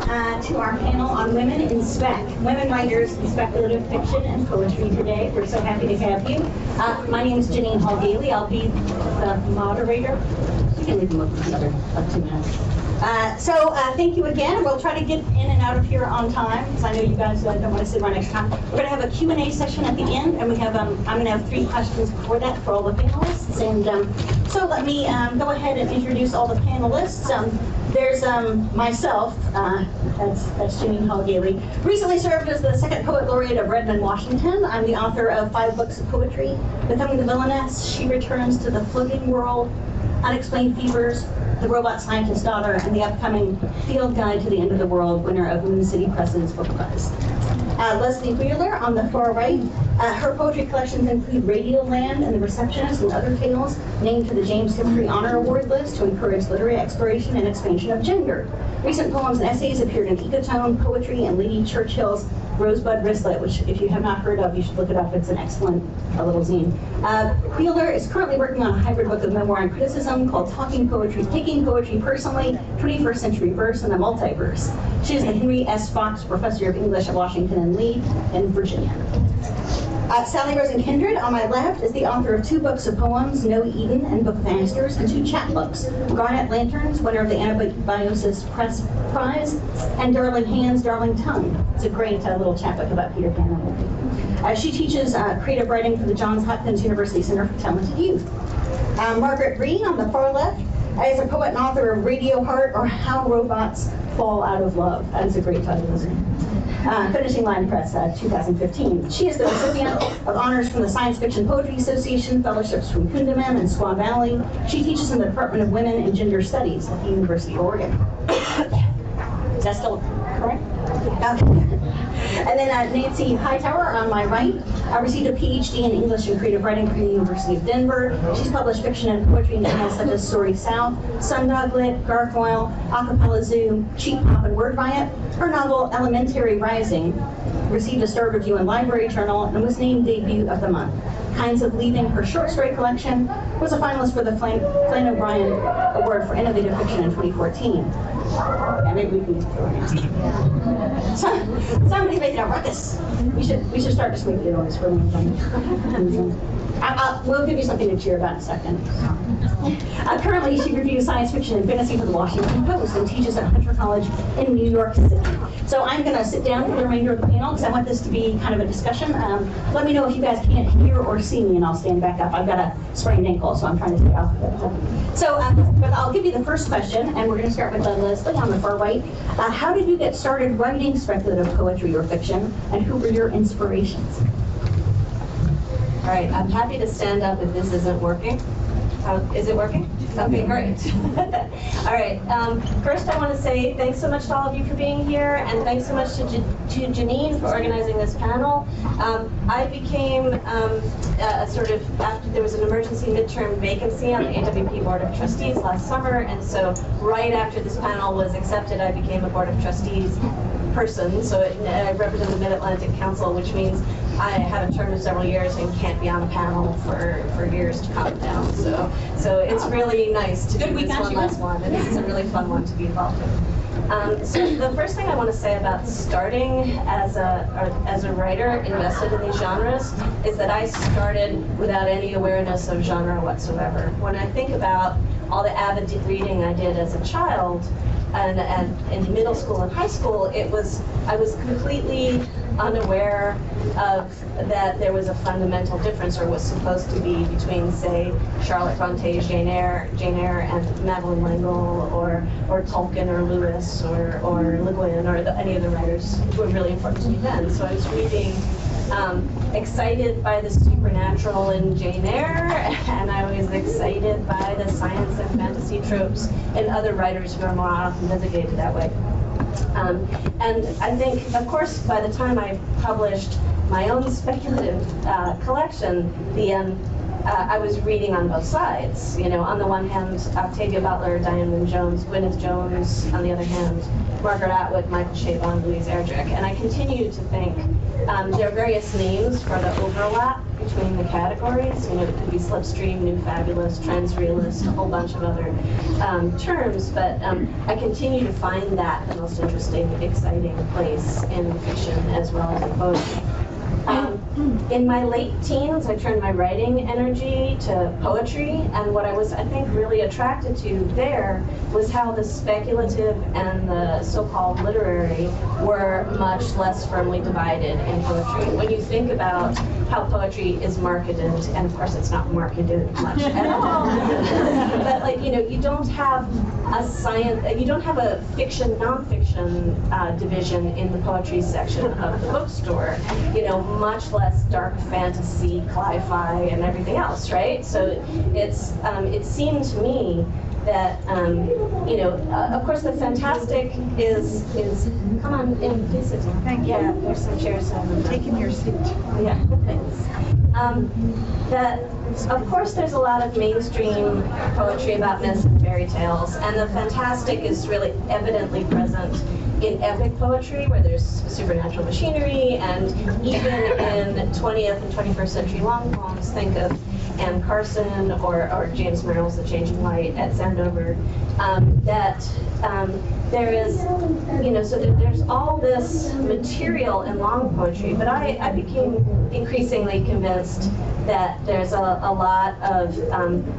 to our panel on women in spec, women writers in speculative fiction and poetry today. We're so happy to have you. My name is Jeannine Gailey. I'll be the moderator. You can leave them up for another 2 minutes. Thank you again. We'll try to get in and out of here on time because I know you guys don't want to sit around extra time. We're going to have a Q&A session at the end, and we have I'm going to have 3 questions before that for all the panelists. And so let me go ahead and introduce all the panelists. There's myself, that's Jeannine Gailey, recently served as the 2nd Poet Laureate of Redmond, Washington. I'm the author of 5 books of poetry, Becoming the Villainess, She Returns to the Floating World, Unexplained Fevers, The Robot Scientist's Daughter, and the upcoming Field Guide to the End of the World, winner of Moon City Press's Book Prize. Lesley on the far right. Her poetry collections include Radioland and The Receptionist and Other Tales, named to the James Humphrey Honor Award list to encourage literary exploration and expansion of gender. Recent poems and essays appeared in Ecotone, Poetry, and Lady Churchill's Rosebud Wristlet, which if you have not heard of, you should look it up. It's an excellent little zine. Fielder is currently working on a hybrid book of memoir and criticism called Talking Poetry, Taking Poetry Personally, 21st Century Verse and the Multiverse. She is the Henry S. Fox Professor of English at Washington and Lee in Virginia. Sally Rosen Kindred, on my left, is the author of 2 books of poems, No Eden and Book of Asters, and 2 chapbooks, Garnet Lanterns, winner of the Antibiosis Press Prize, and Darling Hands, Darling Tongue. It's a great little chapbook about Peter Pan. She teaches creative writing for the Johns Hopkins University Center for Talented Youth. Margaret Rhee, on the far left, is a poet and author of Radio Heart, or How Robots Fall Out of Love. That is a great title, isn't it? Finishing Line Press, 2015. She is the recipient of honors from the Science Fiction Poetry Association, fellowships from Kundiman and Squaw Valley. She teaches in the Department of Women and Gender Studies at the University of Oregon. Is that still correct? And then Nancy Hightower, on my right, received a PhD in English and Creative Writing from the University of Denver. She's published fiction and poetry in journals such as Story South, Sundog Lit, Gargoyle, Acapella Zoo, Cheap Pop, and Word Riot. Her novel, Elementary Rising, received a star review in Library Journal and was named Debut of the Month. Kinds of Leaving, her short story collection, was a finalist for the Flann O'Brien Award for Innovative Fiction in 2014. Yeah, maybe we can somebody's making a ruckus. We should start just making noise for them. We'll give you something to cheer about in a second. Currently, she reviews science fiction and fantasy for the Washington Post and teaches at Hunter College in New York City. So I'm going to sit down for the remainder of the panel because I want this to be kind of a discussion. Let me know if you guys can't hear or see me, and I'll stand back up. I've got a sprained ankle, so I'm trying to stay off of it. So, but I'll give you the first question, and we're going to start with Lesley on the far right. How did you get started writing speculative poetry or fiction, and who were your inspirations? All right, I'm happy to stand up if this isn't working. Is it working? Okay, great. All right, first I want to say thanks so much to all of you for being here, and thanks so much to Jeannine for organizing this panel. I became after there was an emergency midterm vacancy on the AWP Board of Trustees last summer, and so right after this panel was accepted, I became a Board of Trustees person, so I represent the Mid-Atlantic Council, which means I have a term of several years and can't be on a panel for years to come now. So it's really nice to do this one last one, and this is a really fun one to be involved in. So the first thing I want to say about starting as a writer invested in these genres is that I started without any awareness of genre whatsoever. When I think about all the avid reading I did as a child, and in middle school and high school, I was completely unaware of that there was a fundamental difference, or was supposed to be, between, say, Charlotte Bronte's Jane Eyre and Madeleine L'Engle, or Tolkien, or Lewis, or Le Guin, or any of the writers who were really important to me then. So I was reading, excited by the supernatural in Jane Eyre, and I was excited by the science and fantasy tropes in other writers who are more often designated that way. And I think, of course, by the time I published my own speculative collection, I was reading on both sides. You know, on the one hand, Octavia Butler, Diane Wynne Jones, Gwyneth Jones. On the other hand, Margaret Atwood, Michael Chabon, Louise Erdrich. And I continue to think there are various names for the overlap between the categories. You know, it could be slipstream, new fabulous, transrealist, a whole bunch of other terms. But I continue to find that the most interesting, exciting place in fiction as well as in poetry. In my late teens, I turned my writing energy to poetry, and what I was, I think, really attracted to there was how the speculative and the so-called literary were much less firmly divided in poetry. When you think about how poetry is marketed, and of course it's not marketed much at all, but like, you know, you don't have a science, you don't have a fiction, nonfiction division in the poetry section of the bookstore. You know, much less dark fantasy, cli-fi, and everything else, right? So it's it seemed to me that you know, of course, the fantastic is come on in, please sit down. Thank you. Yeah, there's some chairs. Taking your seat. Yeah, thanks. That, of course, there's a lot of mainstream poetry about myths and fairy tales, and the fantastic is really evidently present in epic poetry, where there's supernatural machinery, and even in 20th and 21st century long poems, think of Anne Carson or James Merrill's The Changing Light at Sandover, there is, you know, so there's all this material in long poetry, but I became increasingly convinced that there's a lot of,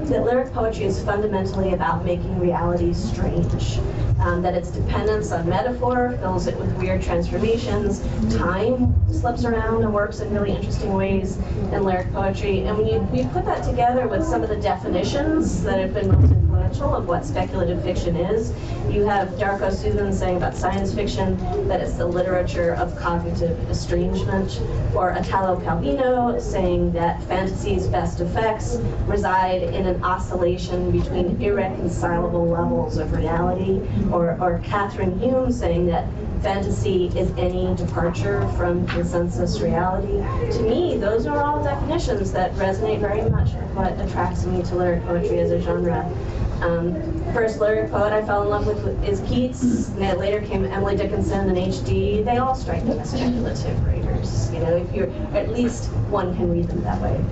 that lyric poetry is fundamentally about making reality strange. That its dependence on metaphor fills it with weird transformations. Time slips around and works in really interesting ways in lyric poetry. And when you put that together with some of the definitions that have been most influential of what speculative fiction is, you have Darko Suvin saying about science fiction that it's the literature of cognitive estrangement, or Italo Calvino saying that fantasy's best effects reside in an oscillation between irreconcilable levels of reality, or Catherine Hume saying that fantasy is any departure from consensus reality. To me, those are all definitions that resonate very much with what attracts me to lyric poetry as a genre. First lyric poet I fell in love with is Keats, and later came Emily Dickinson and H.D. They all strike me as speculative writers. You know, if you're, at least one can read them that way.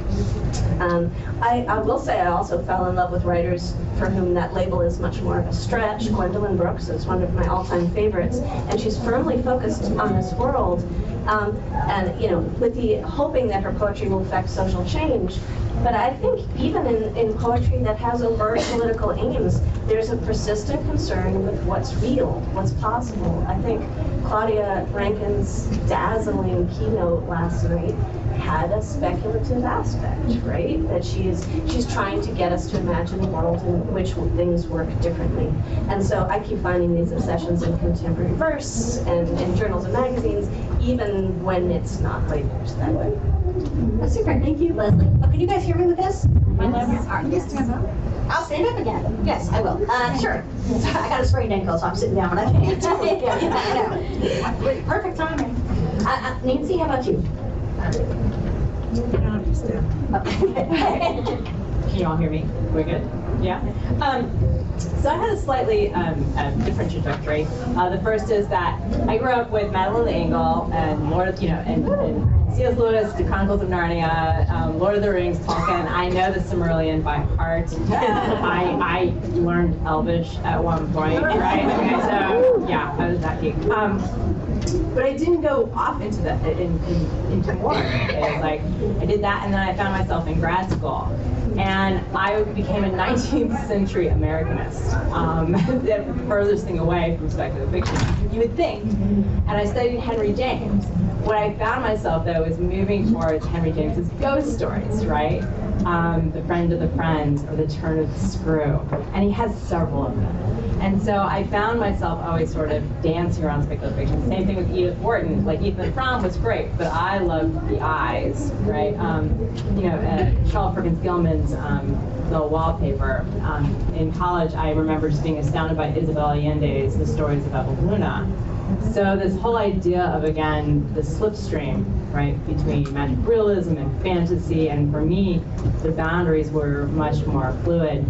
I will say I also fell in love with writers for whom that label is much more of a stretch. Gwendolyn Brooks is one of my all-time favorites, and she's firmly focused on this world, and you know, with the hoping that her poetry will affect social change. But I think even in poetry that has overt political aims, there's a persistent concern with what's real, what's possible. I think Claudia Rankine's dazzling keynote last night had a speculative aspect, right? That she's trying to get us to imagine a world in which things work differently. And so I keep finding these obsessions in contemporary verse and in journals and magazines, even when it's not labeled that way. That's super. Thank you, Lesley. Oh, can you guys hear me with this? Yes. All right, yes. I'll stand up again. Yes, I will. Sure. I got a sprained ankle, so I'm sitting down when I can't. I know. Perfect timing. Nancy, how about you? Can you all hear me? We're good? Yeah? So I had a slightly different trajectory. The first is that I grew up with Madeline L'Engle and Lord of, and C.S. Lewis, The Chronicles of Narnia, Lord of the Rings, Tolkien. I know the Silmarillion by heart. I learned Elvish at one point, right? Okay, so yeah, I was that geek. But I didn't go off into that into more. It was like I did that, and then I found myself in grad school, and I became a 19th century Americanist, the furthest thing away from speculative fiction you would think. And I studied Henry James. What I found myself though is moving towards Henry James's ghost stories, right? The Friend of the Friend, or The Turn of the Screw, and he has several of them. And so I found myself always sort of dancing around speculative fiction. Same thing with Edith Wharton. Like Ethan Frome was great, but I loved the eyes, right? Charles Perkins Gilman's The Wallpaper. In college, I remember just being astounded by Isabel Allende's The Stories of Eva Luna. So this whole idea of, again, the slipstream, right, between magic realism and fantasy, and for me, the boundaries were much more fluid.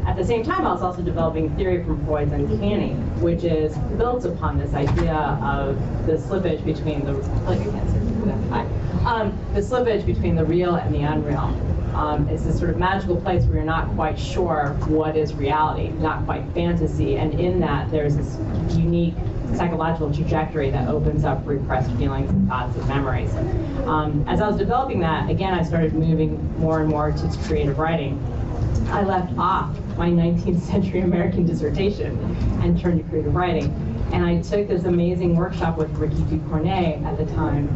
At the same time, I was also developing theory from Freud's uncanny, which is built upon this idea of the slippage between the, the slippage between the real and the unreal. It's this sort of magical place where you're not quite sure what is reality, not quite fantasy, and in that there's this unique psychological trajectory that opens up repressed feelings and thoughts and memories. As I was developing that, again, I started moving more and more to creative writing. I left off my 19th century American dissertation and turned to creative writing. And I took this amazing workshop with Rhee Ducornet at the time.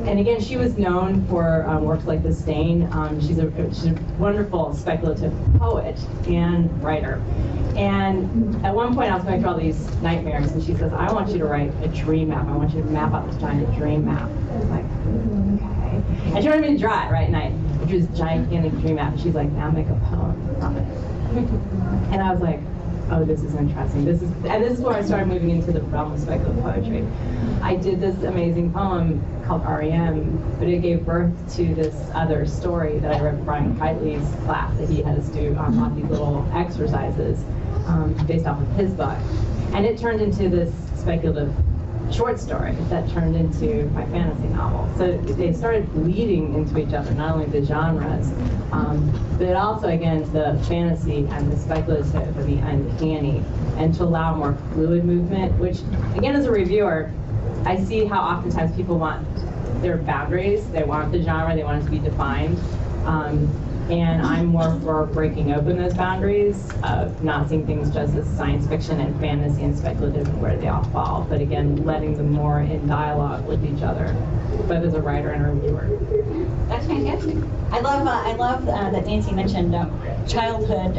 And again, she was known for works like The Stain. She's a wonderful speculative poet and writer. And at one point I was going through all these nightmares, and she says, I want you to write a dream map. I want you to map out this giant dream map. I was like, okay. And she wanted me to draw it right at night, which was a gigantic dream map. And she's like, now make a poem from it. And I was like, oh, this is interesting. This is where I started moving into the realm of speculative poetry. I did this amazing poem called REM, but it gave birth to this other story that I read from Brian Kiteley's class that he had us do on these little exercises based off of his book. And it turned into this speculative short story that turned into my fantasy novel. So they started bleeding into each other, not only the genres, but also, again, the fantasy and the speculative and the uncanny, and to allow more fluid movement, which, again, as a reviewer, I see how oftentimes people want their boundaries, they want the genre, they want it to be defined. And I'm more for breaking open those boundaries, of not seeing things just as science fiction and fantasy and speculative and where they all fall, but again, letting them more in dialogue with each other, both as a writer and a reviewer. That's fantastic. I love that Nancy mentioned childhood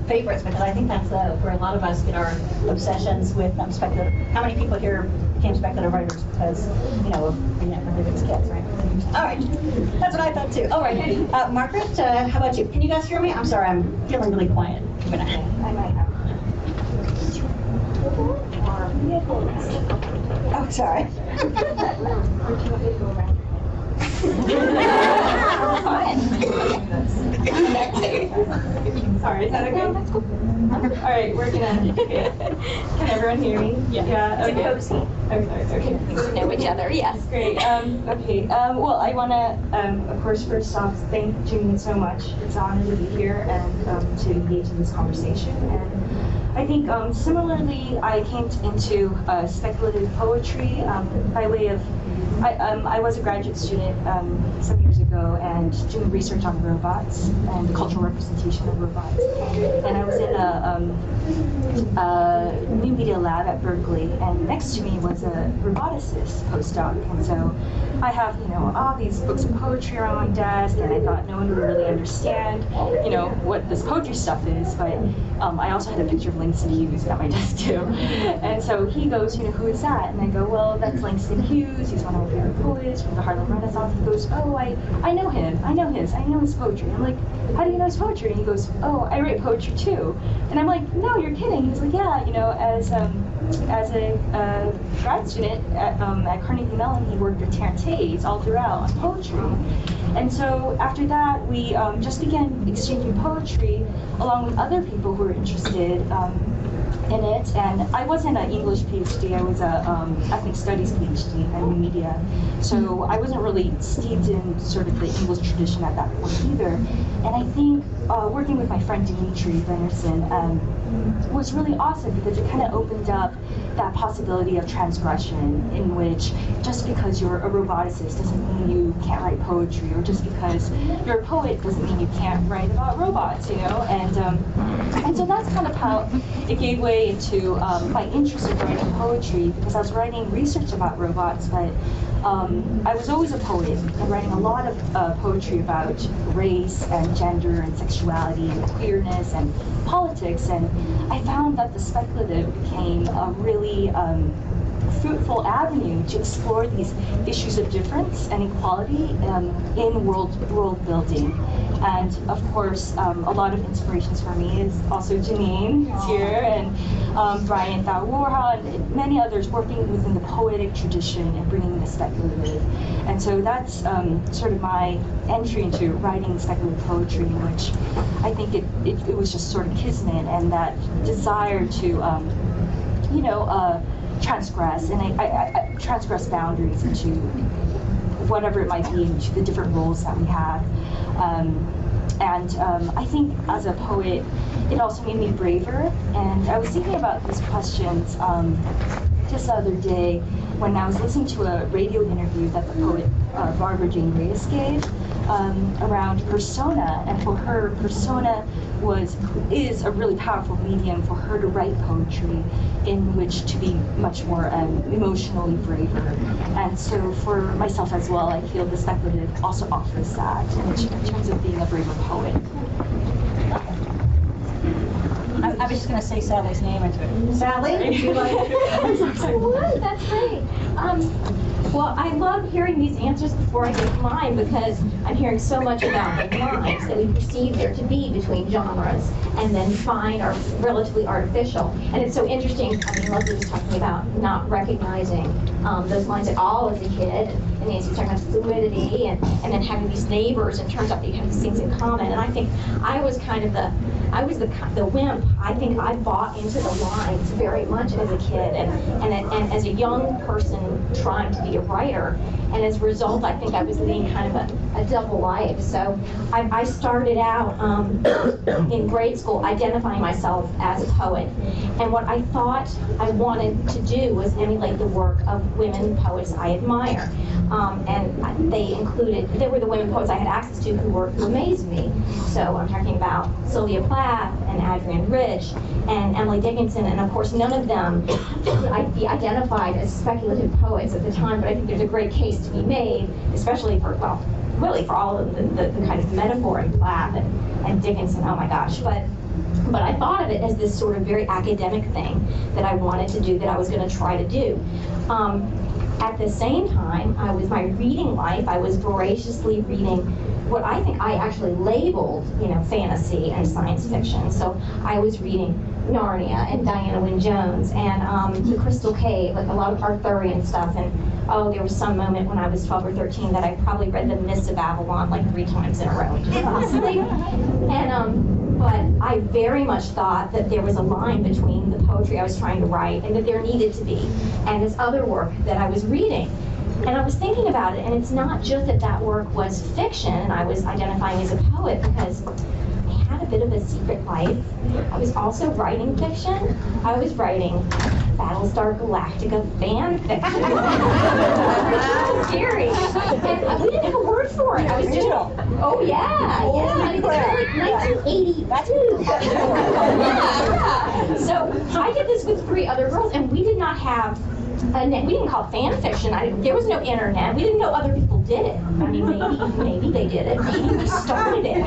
favorites, because I think that's where a lot of us get our obsessions with speculative. How many people here became speculative writers because, we never lived as kids, right? All right, that's what I thought too. All right, Margaret, how about you? Can you guys hear me? I'm sorry, I'm feeling really quiet. I might have. Oh, sorry. Sorry, is that okay? All right, we're gonna. Can everyone hear me? Yeah. Okay. Cozy. Okay. We know each other. Yes. Great. Okay. Well, I want to, of course, first off, thank Jeannine so much. It's an honor to be here and to engage in this conversation. And I think similarly, I came into speculative poetry by way of. I was a graduate student some years ago and doing research on robots and the cultural representation of robots. And I was in a new media lab at Berkeley, and next to me was a roboticist postdoc. And so I have, all these books of poetry around my desk, and I thought no one would really understand, what this poetry stuff is. But I also had a picture of Langston Hughes at my desk too. And so he goes, who is that? And I go, well, that's Langston Hughes. He's one of my favorite poets from the Harlem Renaissance. He goes, oh, I know him. I know his poetry. I'm like, how do you know his poetry? And he goes, oh, I write poetry too. And I'm like, no, you're kidding. He's like, yeah, as a grad student at Carnegie Mellon, he worked with Terrence Hayes all throughout on poetry. And so after that, we just began exchanging poetry along with other people who were interested in it. And I wasn't an English PhD, I was a ethnic studies PhD in media. So I wasn't really steeped in sort of the English tradition at that point either. And I think working with my friend Dimitri Vennerson was really awesome, because it kind of opened up that possibility of transgression, in which just because you're a roboticist doesn't mean you can't write poetry, or just because you're a poet doesn't mean you can't write about robots, And so that's kind of how it gave way to my interest in writing poetry, because I was writing research about robots, but I was always a poet and writing a lot of poetry about race and gender and sexuality and queerness and politics, and I found that the speculative became a really fruitful avenue to explore these issues of difference and equality in world building. And of course, a lot of inspirations for me is also Jeannine, who's here, and Brian Thawurha, and many others working within the poetic tradition and bringing the speculative. And so that's sort of my entry into writing speculative poetry, in which I think it was just sort of kismet, and that desire to, transgress, and I transgress boundaries into whatever it might be, into the different roles that we have. I think as a poet, it also made me braver. And I was thinking about these questions just the other day when I was listening to a radio interview that the poet Margaret gave around persona, and for her, persona is a really powerful medium for her to write poetry in which to be much more emotionally braver. And so for myself as well, I feel the speculative also offers that in terms of being a braver poet. I was just going to say Sally's name into it. Sally, would you like to? That's great. Well, I love hearing these answers before I get mine, because I'm hearing so much about the lines that we perceive there to be between genres and then find are relatively artificial. And it's so interesting. I mean, Lesley was talking about not recognizing those lines at all as a kid, and Nancy was talking about fluidity, and then having these neighbors, and it turns out that you have these things in common. And I think I was kind of the wimp. I think I bought into the lines very much as a kid, and as a young person trying to be a writer. And as a result, I think I was leading kind of a double life. So I started out in grade school identifying myself as a poet. And what I thought I wanted to do was emulate the work of women poets I admire. And they were the women poets I had access to who amazed me. So I'm talking about Sylvia Plath and Adrienne Rich and Emily Dickinson, and of course none of them I'd be identified as speculative poets at the time, but I think there's a great case to be made, especially for, well, really for all of the kind of metaphor in Plath and Dickinson, oh my gosh. But I thought of it as this sort of very academic thing that I wanted to do, that I was going to try to do. At the same time, my reading life, I was voraciously reading what I think I actually labeled, fantasy and science fiction. So I was reading Narnia and Diana Wynne Jones and The Crystal Cave, like a lot of Arthurian stuff. And there was some moment when I was 12 or 13 that I probably read The Mists of Babylon like 3 times in a row and just fell asleep. But I very much thought that there was a line between the poetry I was trying to write and that there needed to be, and this other work that I was reading. And I was thinking about it, and it's not just that work was fiction and I was identifying as a poet, because I had a bit of a secret life. I was also writing fiction. I was writing Battlestar Galactica fan fiction. It was scary. And we didn't have a word for it. I was just, oh yeah. It was like 1982. So I did this with 3 other girls, and we did not have we didn't call it fan fiction. There was no internet. We didn't know other people did it. I mean, maybe they did it. Maybe we started it.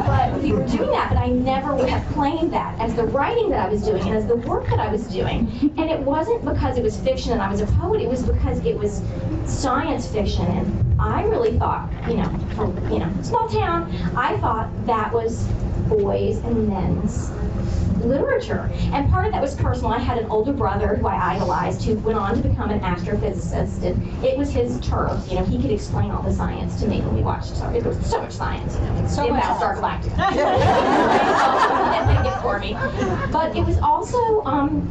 But we were doing that, but I never would have claimed that as the writing that I was doing and as the work that I was doing. And it wasn't because it was fiction and I was a poet. It was because it was science fiction. And I really thought, from small town, I thought that was boys and men's literature. And part of that was personal. I had an older brother who I idolized, who went on to become an astrophysicist, and it was his turf. He could explain all the science to me when we watched. So there was so much science, so much Battlestar Galactica. Didn't make it for me. But it was also,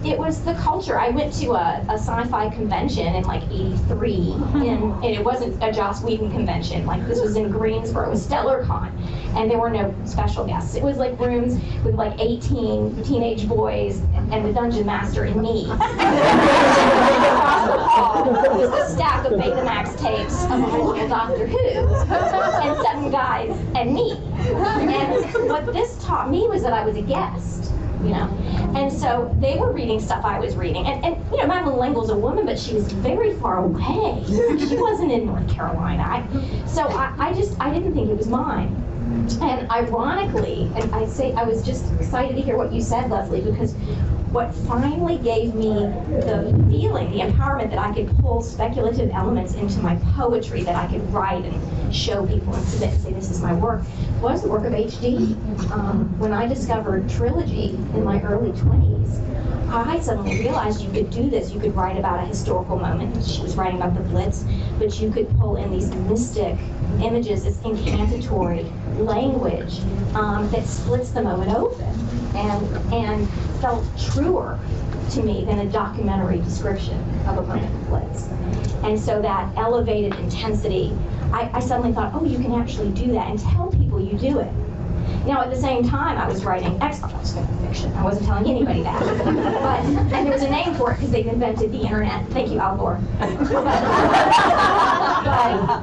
it was the culture. I went to a sci-fi convention in like '83, and it wasn't a Joss Whedon convention. Like, this was in Greensboro. It was StellarCon, and there were no special guests. It was like rooms with like 18 teenage boys and the dungeon master and me. Across the hall was a stack of Betamax tapes of original Doctor Who, and 7 guys and me. And what this taught me was that I was a guest. you know. And so they were reading stuff I was reading. And you know, Madeline L'Engle's a woman, but she was very far away. She wasn't in North Carolina. So I didn't think it was mine. And ironically, and I was just excited to hear what you said, Lesley, because what finally gave me the feeling, the empowerment that I could pull speculative elements into my poetry, that I could write and show people and submit and say, this is my work, was the work of HD. When I discovered trilogy in my early 20s, I suddenly realized you could do this. You could write about a historical moment. She was writing about the Blitz, but you could pull in these mystic images, this incantatory language that splits the moment open and felt truer to me than a documentary description of a moment of Blitz. And so that elevated intensity, I suddenly thought, oh, you can actually do that and tell people you do it. Now, at the same time, I was writing X-Files fiction. I wasn't telling anybody that. And there was a name for it because they've invented the internet. Thank you, Al Gore. But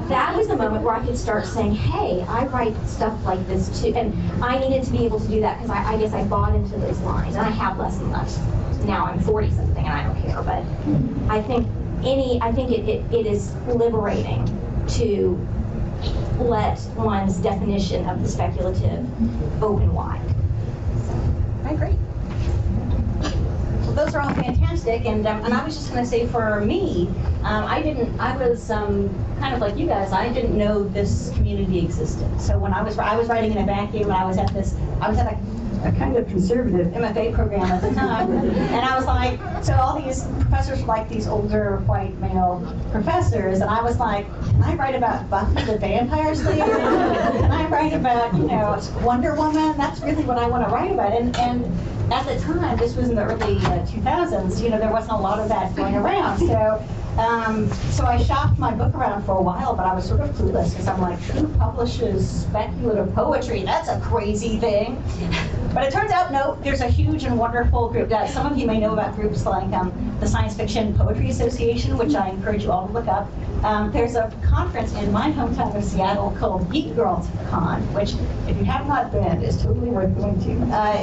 that was the moment where I could start saying, hey, I write stuff like this too. And I needed to be able to do that because I guess I bought into those lines. And I have less and less. Now I'm 40-something and I don't care. But I think it is liberating to let one's definition of the speculative open wide. I agree. Well, those are all fantastic, and I was just going to say, for me, I was kind of like you guys. I didn't know this community existed. So when I was writing in a vacuum, I was at a kind of conservative MFA program at the time, and I was like, so all these professors were like these older white male professors, and I was like, can I write about Buffy the Vampire Slayer? Can I write about, you know, Wonder Woman? That's really what I want to write about. And at the time, this was in the early 2000s, you know, there wasn't a lot of that going around. So I shopped my book around for a while, but I was sort of clueless because I'm like, who publishes speculative poetry? That's a crazy thing. But it turns out, no, there's a huge and wonderful group that some of you may know about, groups like the Science Fiction Poetry Association, which I encourage you all to look up. There's a conference in my hometown of Seattle called Geek Girls Con, which, if you have not been, is totally worth going to.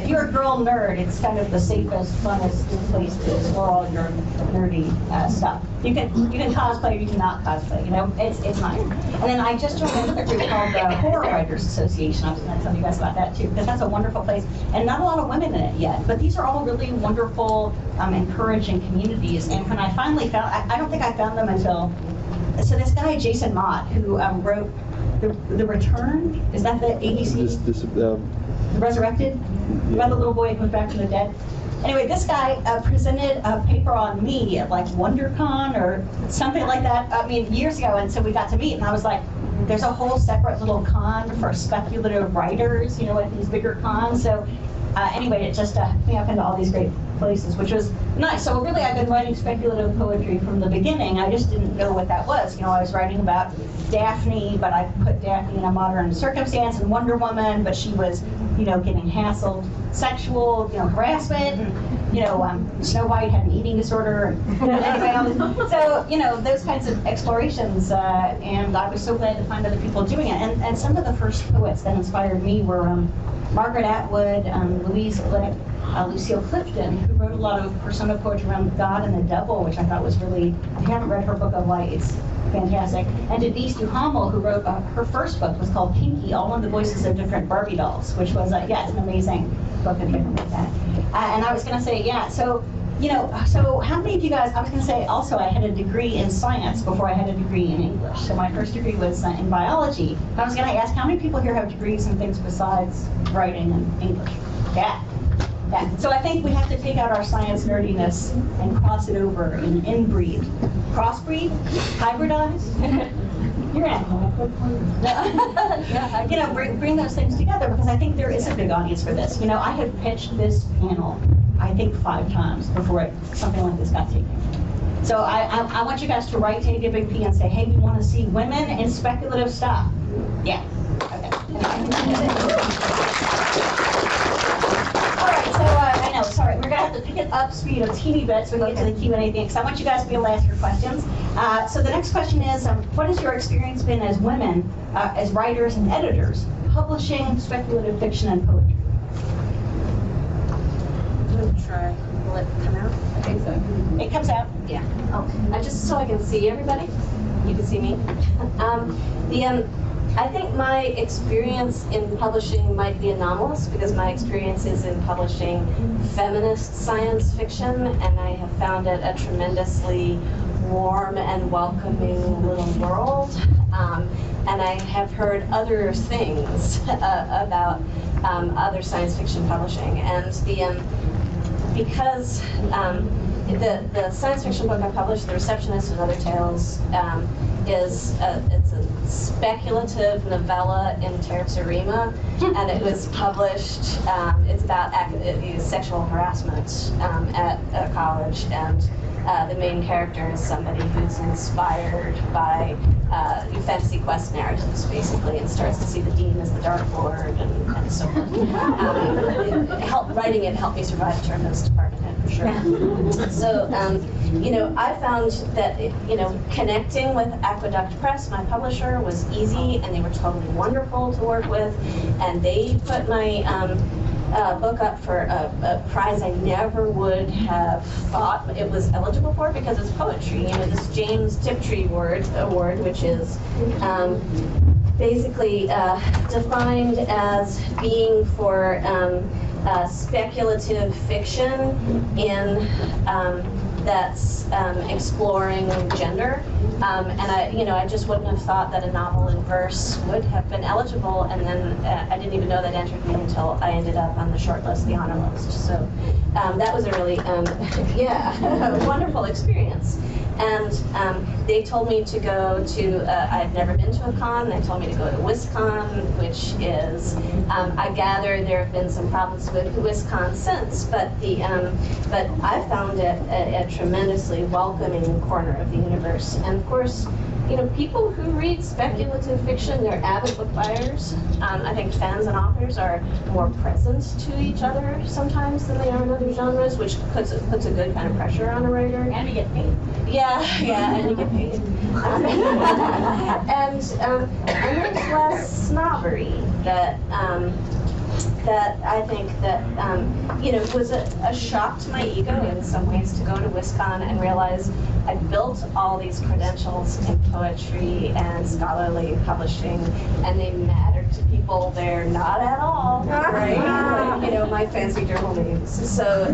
If you're a girl nerd, it's kind of the safest, funnest place to explore all your nerdy stuff. You can cosplay or you cannot cosplay, you know, it's nice. And then I just joined another group called the Horror Writers Association. I was going to tell you guys about that too, because that's a wonderful place. And not a lot of women in it yet, but these are all really wonderful, encouraging communities. And when I finally found, I don't think I found them until, so this guy, Jason Mott, who wrote The Return, is that the ABC? The Resurrected? About the little boy who went back from the dead? Anyway, this guy presented a paper on me at like WonderCon or something like that, I mean, years ago, and so we got to meet, and I was like, there's a whole separate little con for speculative writers, you know, at these bigger cons. So anyway, it just hooked me up into all these great places, which was nice. So really, I've been writing speculative poetry from the beginning. I just didn't know what that was. You know, I was writing about Daphne, but I put Daphne in a modern circumstance, and Wonder Woman, but she was, you know, getting hassled, sexual, you know, harassment, and, you know, Snow White had an eating disorder. Anyway, so, you know, those kinds of explorations, and I was so glad to find other people doing it. And some of the first poets that inspired me were Margaret Atwood, Louise Lucille Clifton, who wrote a lot of persona poetry around God and the devil, which I thought was really, if you haven't read her book of light, it's fantastic. And Denise Duhamel, who wrote her first book, was called Pinky, All in the Voices of Different Barbie Dolls, which was, yeah, it's an amazing book if you haven't read that. And I was going to say, yeah, so, you know, so how many of you guys, I was going to say also I had a degree in science before I had a degree in English. So my first degree was in biology. I was going to ask, how many people here have degrees in things besides writing and English? Yeah. Yeah. So I think we have to take out our science nerdiness and cross it over and inbreed. Crossbreed? Hybridize? You're at you know, bring those things together, because I think there is a big audience for this. You know, I had pitched this panel, I think 5 times before something like this got taken. So I want you guys to write to AWP and say, hey, we want to see women in speculative stuff. Yeah. Okay. I know, sorry, we're going to have to pick it up speed a teeny bit so we can get to the Q&A thing, because I want you guys to be able to ask your questions. So the next question is, what has your experience been as women, as writers and editors, publishing speculative fiction and poetry? try. Will it come out? I think so. It comes out. Yeah. Oh, just so I can see everybody. You can see me. I think my experience in publishing might be anomalous because my experience is in publishing feminist science fiction, and I have found it a tremendously warm and welcoming little world. And I have heard other things about other science fiction publishing, and because the science fiction book I published, The Receptionist and Other Tales, it's a speculative novella in tercerima, and it was published. It's about sexual harassment at a college, and the main character is somebody who's inspired by fantasy quest narratives, basically, and starts to see the dean as the Dark Lord and so forth. Writing it helped me survive term as department head, for sure. So, I found that, connecting with Aqueduct Press, my publisher, was easy, and they were totally wonderful to work with, and they put my book up for a prize I never would have thought it was eligible for because it's poetry. This James Tiptree Award, which is basically defined as being for speculative fiction that's exploring gender. And I just wouldn't have thought that a novel in verse would have been eligible, and then I didn't even know that entered me until I ended up on the short list, the honor list. So that was a really, wonderful experience. And they told me to go to, I've never been to a con, they told me to go to WisCon, which is, I gather there have been some problems with WisCon since, but I found it a tremendously welcoming corner of the universe. And of course, people who read speculative fiction, they're avid book buyers. I think fans and authors are more present to each other sometimes than they are in other genres, which puts a good kind of pressure on a writer. And we get paid. Yeah, and you get paid. And there's less snobbery that I think that was a shock to my ego in some ways to go to WisCon and realize I built all these credentials in poetry and scholarly publishing, and they mattered to people there not at all, right? Like, my fancy journal names. So,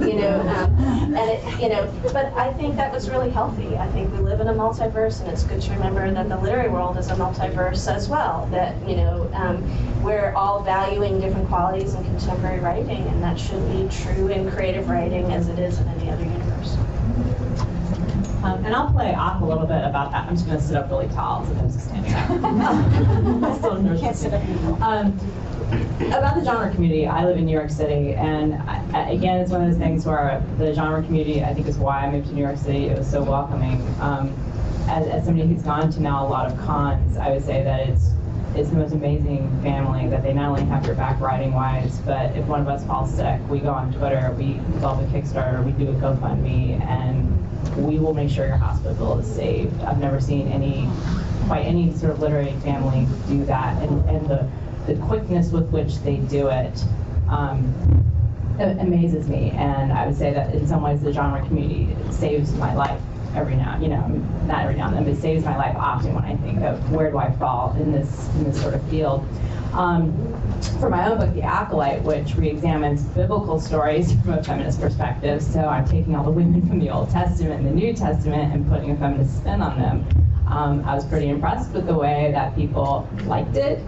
but I think that was really healthy. I think we live in a multiverse, and it's good to remember that the literary world is a multiverse as well. That we're all valuing different qualities in contemporary writing, and that should be true in creative writing as it is in any other universe. And I'll play off a little bit about that. I'm just going to sit up really tall as opposed to standing up. Can't sit up. About the genre community, I live in New York City, and again, it's one of those things where the genre community, I think, is why I moved to New York City. It was so welcoming. As somebody who's gone to now a lot of cons, I would say that it's the most amazing family, that they not only have your back writing-wise, but if one of us falls sick, we go on Twitter, we develop a Kickstarter, we do a GoFundMe, and we will make sure your hospital bill is saved. I've never seen quite any sort of literary family do that, and the quickness with which they do it amazes me. And I would say that in some ways the genre community saves my life every now, not every now and then, but it saves my life often when I think of where do I fall in this sort of field. For my own book, The Acolyte, which re-examines biblical stories from a feminist perspective, so I'm taking all the women from the Old Testament and the New Testament and putting a feminist spin on them. I was pretty impressed with the way that people liked it,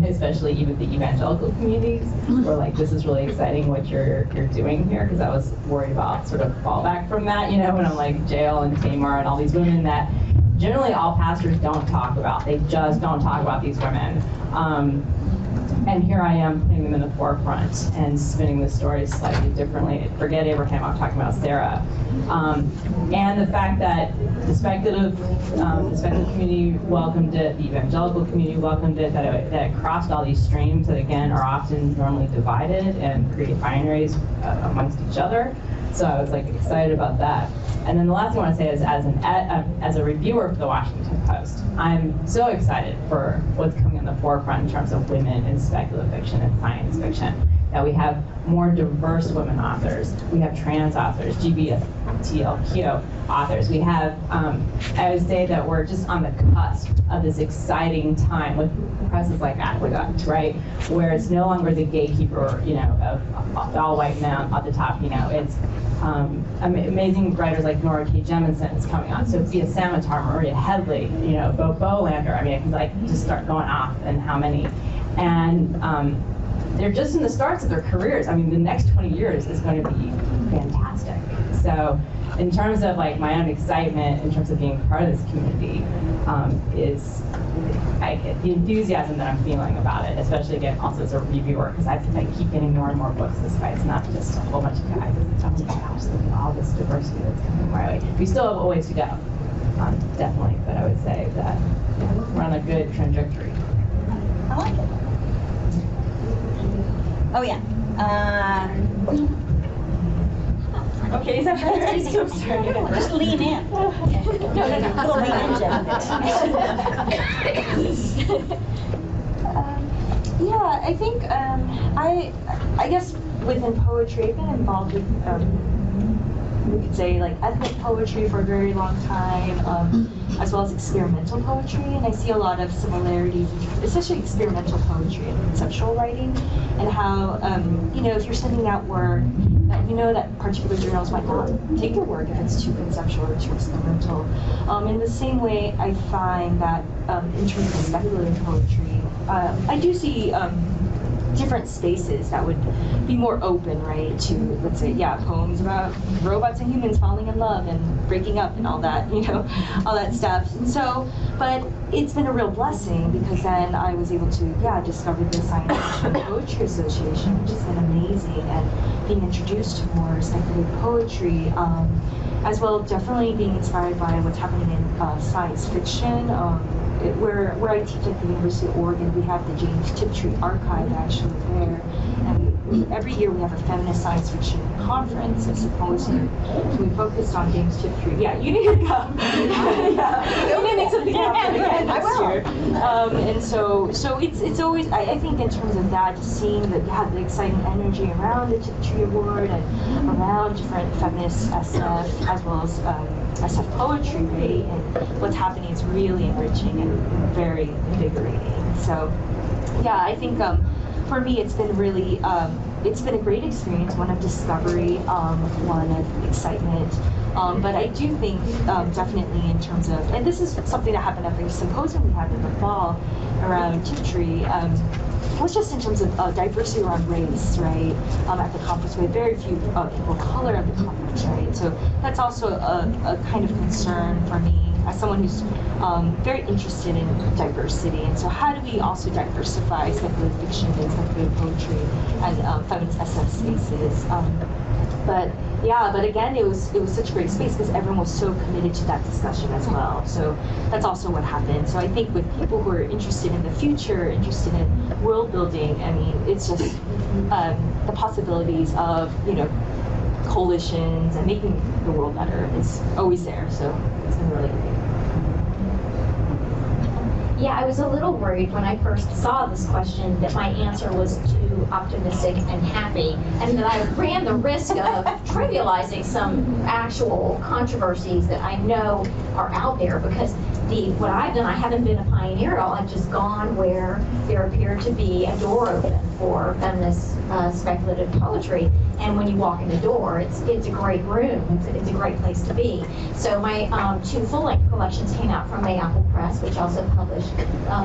especially even the evangelical communities were like, this is really exciting what you're doing here, because I was worried about sort of fallback from that, when I'm like Jael and Tamar and all these women that generally all pastors don't talk about. They just don't talk about these women. And here I am putting them in the forefront and spinning the stories slightly differently. Forget Abraham, I'm talking about Sarah. And the fact that the speculative community welcomed it, the evangelical community welcomed it, that it crossed all these streams that, again, are often normally divided and create binaries amongst each other. So I was excited about that. And then the last thing I want to say is, as a reviewer for the Washington Post, I'm so excited for what's coming in the forefront in terms of women in speculative fiction and science fiction. that we have more diverse women authors. We have trans authors, GBTLQ authors. We have, I would say that we're just on the cusp of this exciting time with presses like Aqueduct, right? Where it's no longer the gatekeeper, you know, of all white men at the top, you know. It's amazing writers like Nora K. Jemisin is coming on, Sophia Samatar, Maria Headley, you know, Bo Bolander. I mean, I can like just start going off and how many. And they're just in the starts of their careers. I mean, the next 20 years is going to be fantastic. So in terms of like my own excitement, in terms of being part of this community, is the enthusiasm that I'm feeling about it, especially again also as a reviewer, because I keep getting more and more books this way. It's not just a whole bunch of guys. It's, oh my gosh, look at all this diversity that's coming my way. We still have a ways to go, definitely, but I would say that we're on a good trajectory. I like it. Oh yeah. Okay, is that better? Just lean in. No. We'll lean in, Yeah, I think I guess within poetry, I've been involved with we could say like ethnic poetry for a very long time, as well as experimental poetry, and I see a lot of similarities, especially experimental poetry and conceptual writing, and how you know, if you're sending out work, that you know that particular journals might not take your work if it's too conceptual or too experimental. In the same way, I find that in terms of speculative poetry, I do see different spaces that would be more open, right, to, let's say, yeah, poems about robots and humans falling in love and breaking up and all that, you know, all that stuff. And so, but it's been a real blessing because then I was able to, yeah, discover the Science Fiction Poetry Association, which has been amazing, and being introduced to more speculative poetry, as well, definitely being inspired by what's happening in science fiction. Where I teach at the University of Oregon, we have the James Tiptree Archive actually there, and every year we have a feminist science fiction conference, a symposium. So we focused on James Tiptree. Yeah, you need to come. Yeah, we need to make something happen next year. And so it's always, I think in terms of that, just seeing that you have the exciting energy around the Tiptree Award and around different feminist SF as well as SF poetry, right? And what's happening is really enriching and very invigorating. So, yeah, I think for me it's been really, it's been a great experience, one of discovery, one of excitement. But I do think definitely in terms of, and this is something that happened at the symposium we had in the fall around Tiptree, was just in terms of diversity around race, right? At the conference, we had very few people of color at the conference, right? So that's also a kind of concern for me as someone who's very interested in diversity. And so how do we also diversify speculative fiction and speculative poetry and feminist SF spaces? But again, it was such a great space because everyone was so committed to that discussion as well. So that's also what happened. So I think with people who are interested in the future, interested in world building, I mean, it's just the possibilities of, you know, coalitions and making the world better is always there. So it's been really great. Yeah, I was a little worried when I first saw this question that my answer was too optimistic and happy, and that I ran the risk of trivializing some actual controversies that I know are out there, because what I've done, I haven't been a pioneer at all. I've just gone where there appeared to be a door open for feminist speculative poetry. And when you walk in the door, it's a great room. It's a great place to be. So my 2 full-length collections came out from Mayapple Press, which also published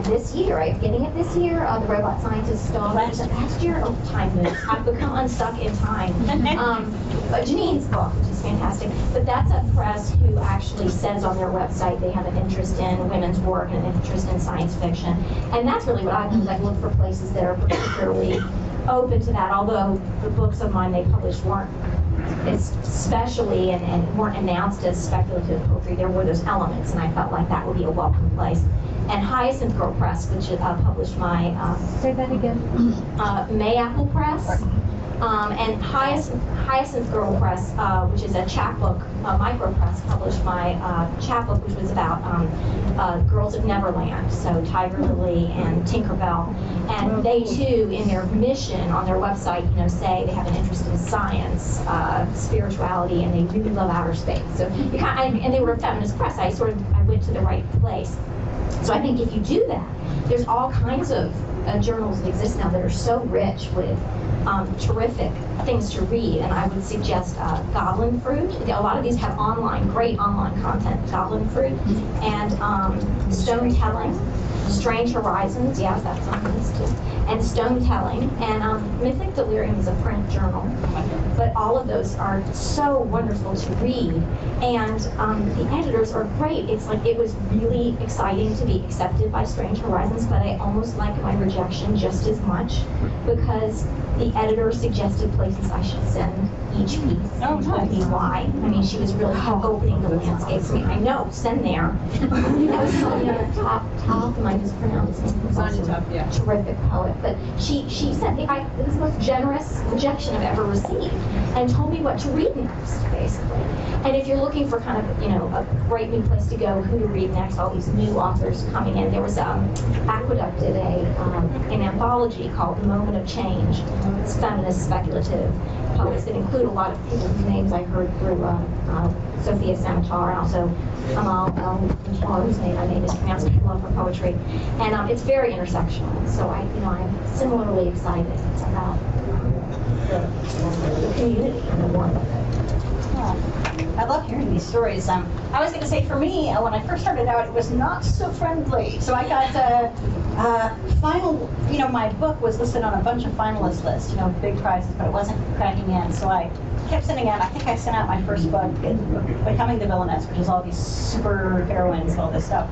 this year, right? Beginning of this year, The Robot Scientist Dog. Last year, oh, time moves. I've become unstuck in time. Jeannine's book, which is fantastic. But that's a press who actually says on their website they have an interest in women's work and an interest in science fiction. And that's really what I've done, is I've looked for places that are particularly open to that, although the books of mine they published weren't especially and weren't announced as speculative poetry. There were those elements, and I felt like that would be a welcome place. And Hyacinth Girl Press, which published my... Say that again. Mayapple Press. And Hyacinth Girl Press, which is a chapbook, a micro press, published my chapbook, which was about girls of Neverland, so Tiger Lily and Tinkerbell. And they too, in their mission on their website, say they have an interest in science, spirituality, and they really love outer space. So and they were a feminist press. I went to the right place. So I think if you do that, there's all kinds of journals that exist now that are so rich with terrific things to read, and I would suggest Goblin Fruit. A lot of these have great online content. Goblin Fruit and Stone Telling, Strange Horizons, yeah, that's on the list too, and Stone Telling, and Mythic Delirium is a print journal. But all of those are so wonderful to read, and the editors are great. It's like it was really exciting to be accepted by Strange Horizons, but I almost like my rejection just as much because the editor suggested places I should send each piece. Oh, Told me why. I mean, she was really opening the landscape for me. I know, send there. That was Sonia Top, am I mispronouncing? Sonia Top, yeah. Terrific poet. But she said, it was the most generous rejection I've ever received, and told me what to read next, basically. And if you're looking for kind of, a great new place to go, who to read next, all these new authors coming in, there was Aqueduct did an anthology called The Moment of Change. It's feminist, speculative poets that include a lot of people whose names I heard through Sophia Samatar, and also Amal El, whose name I may mispronounce, I love her poetry. And it's very intersectional, so I'm similarly excited about the community and the warmth of it. I love hearing these stories. I was going to say, for me, when I first started out, it was not so friendly. So I got my book was listed on a bunch of finalist lists, big prizes, but it wasn't cracking in. So I kept sending out, I think I sent out my first book, Becoming the Villainess, which is all these super heroines, all this stuff.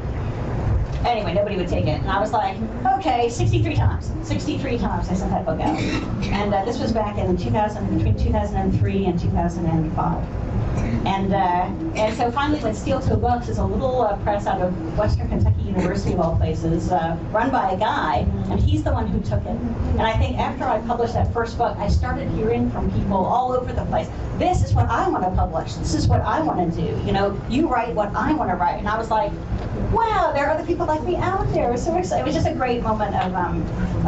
Anyway, nobody would take it. And I was like, okay, 63 times. 63 times I sent that book out. And this was back in between 2003 and 2005. And so finally, when Steel Toe Books is a little press out of Western Kentucky University, of all places, run by a guy, and he's the one who took it. And I think after I published that first book, I started hearing from people all over the place, this is what I want to publish, this is what I want to do, you write what I want to write. And I was like, wow, there are other people like me out there. So excited. It was just a great moment of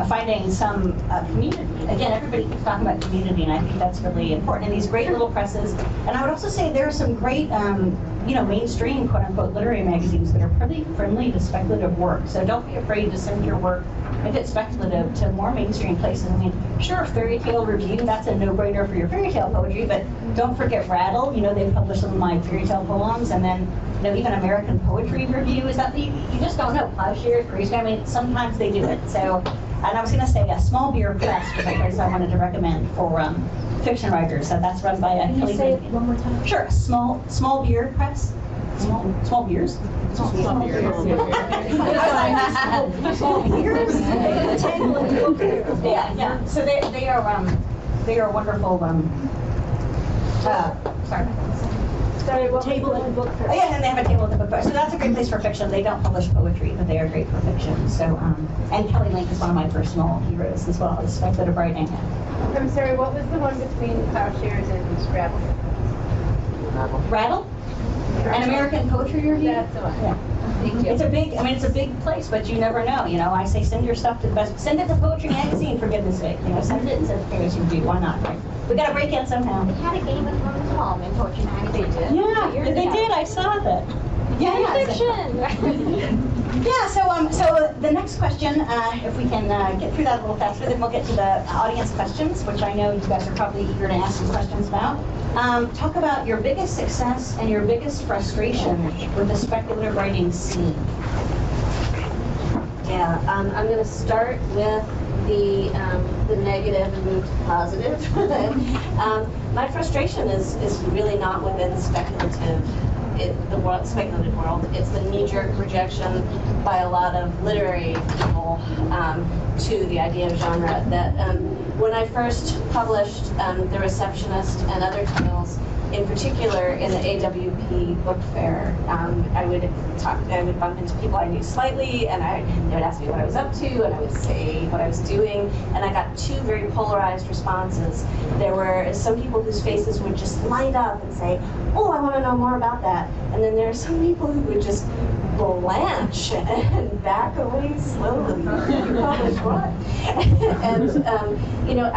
finding some community. Again, everybody keeps talking about community, and I think that's really important in these great little presses. And I would also say there are some great, mainstream, quote-unquote, literary magazines that are pretty friendly to speculative work. So don't be afraid to send your work, if it's speculative, to more mainstream places. I mean, sure, Fairy Tale Review, that's a no-brainer for your fairy tale poetry, but don't forget Rattle. They publish some of my fairy tale poems, and then even American Poetry Review is that you just don't know. Plowshares, Grease. I mean, sometimes they do it. So, and I was going to say a Small Beer Press was a place I wanted to recommend for fiction writers. So that's run by Can you say it one more time? Sure, Small Beer Press. Small beers. Small beers. Small beers. Yeah. So they are wonderful. Sorry. Table at the book fair. Oh, yeah, and they have a table at the book fair. So that's a great place for fiction. They don't publish poetry, but they are great for fiction. So, and Kelly Link is one of my personal heroes as well, as speculative writing. I'm sorry, what was the one between Plowshares and Rattle? Rattle? An American Poetry Review? That's the one. Yeah. Thank you. It's a big place, but you never know. I say send your stuff to the best. Send it to Poetry Magazine, for goodness sake. Send it and send it to Paris Review. Why not, right? We got to break in somehow. They had a game of Thrones Home in Poetry Magazine. Yeah, they did. I saw that. Yeah. Fiction. Yeah, so the next question, if we can get through that a little faster, then we'll get to the audience questions, which I know you guys are probably eager to ask some questions about. Talk about your biggest success and your biggest frustration with the speculative writing scene. Yeah, I'm going to start with the negative and move to positive. My frustration is really not within speculative. Speculative world. It's the knee-jerk rejection by a lot of literary people to the idea of genre. That when I first published The Receptionist and other titles, in particular, in the AWP book fair, I would bump into people I knew slightly, and they would ask me what I was up to, and I would say what I was doing, and I got two very polarized responses. There were some people whose faces would just light up and say, "Oh, I want to know more about that," and then there are some people who would just blanch and back away slowly. You publish what? And you know,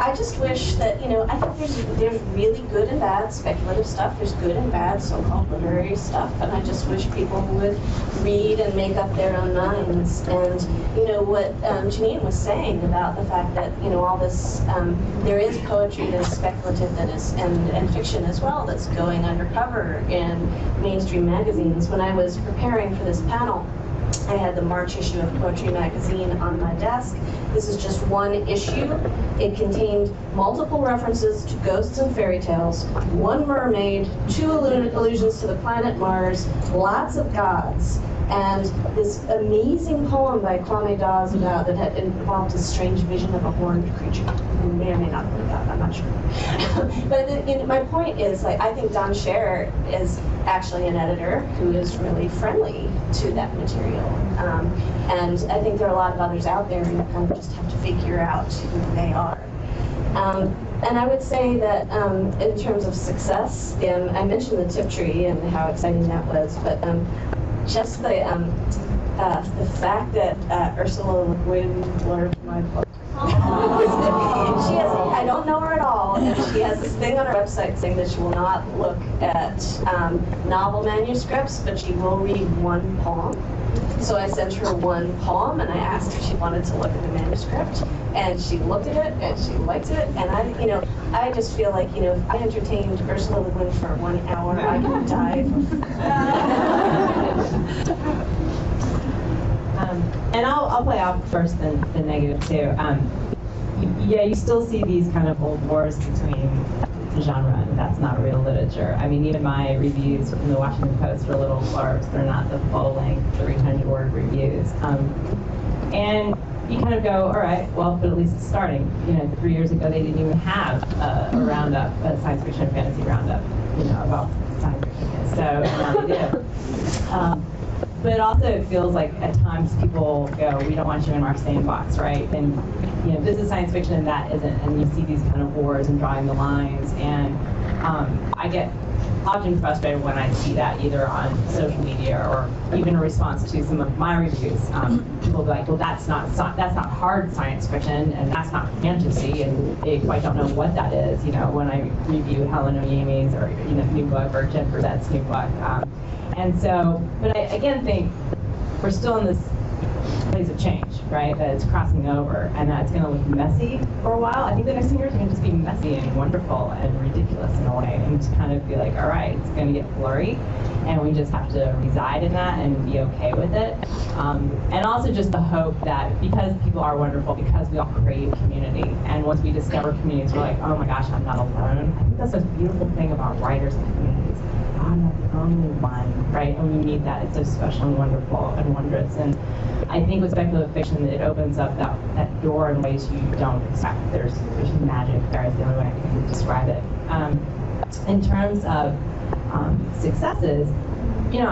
I just wish that, you know, I think there's really good and bad speculative stuff. There's good and bad so-called literary stuff, and I just wish people would read and make up their own minds. And you know what Jeannine was saying about the fact that, you know, all this there is poetry that is speculative, that is and fiction as well, that's going undercover in mainstream magazines. When I was preparing for this panel, I had the March issue of Poetry Magazine on my desk. This is just one issue. It contained multiple references to ghosts and fairy tales, one mermaid, two allusions to the planet Mars, lots of gods, and this amazing poem by Kwame Dawes about that had involved a strange vision of a horned creature. You may or may not believe that, I'm not sure. But you know, my point is, like, I think Don Scher is actually an editor who is really friendly to that material. And I think there are a lot of others out there, and you kind of just have to figure out who they are. And I would say that in terms of success, I mentioned the tip tree and how exciting that was, but just the fact that Ursula Le Guin learned my book. She has, I don't know her at all, and she has this thing on her website saying that she will not look at novel manuscripts, but she will read one poem. So I sent her one poem, and I asked if she wanted to look at the manuscript, and she looked at it, and she liked it, and I just feel like, you know, if I entertained Ursula Le Guin for 1 hour, I could die. And I'll play off first the negative too. Yeah, you still see these kind of old wars between the genre, and that's not real literature. I mean, even my reviews in the Washington Post are little blurbs. They're not the full-length 300-word reviews. And you kind of go, all right, well, but at least it's starting. You know, 3 years ago, they didn't even have a roundup, a science fiction and fantasy roundup, you know, about science fiction. So now they do. But it also feels like at times people go, we don't want you in our sandbox, right? And you know, this is science fiction and that isn't, and you see these kind of wars and drawing the lines, and I get often frustrated when I see that either on social media or even in response to some of my reviews. People will be like, well, that's not hard science fiction, and that's not fantasy, and they quite don't know what that is. You know, when I review Helen Oyemi's or new book or Jen Burdett's new book. And so, but I again think we're still in this place of change, right? That it's crossing over, and that it's going to look messy for a while. I think the next 10 years are going to just be messy and wonderful and ridiculous in a way, and to kind of be like, all right, it's going to get blurry, and we just have to reside in that and be okay with it. And also just the hope that because people are wonderful, because we all crave community, and once we discover communities, we're like, oh my gosh, I'm not alone. I think that's a beautiful thing about writers and communities. I'm not the only one, right? And we need that. It's so special and wonderful and wondrous. And I think with speculative fiction, it opens up that door in ways you don't expect. There's magic there, is the only way I can describe it. In terms of successes, you know,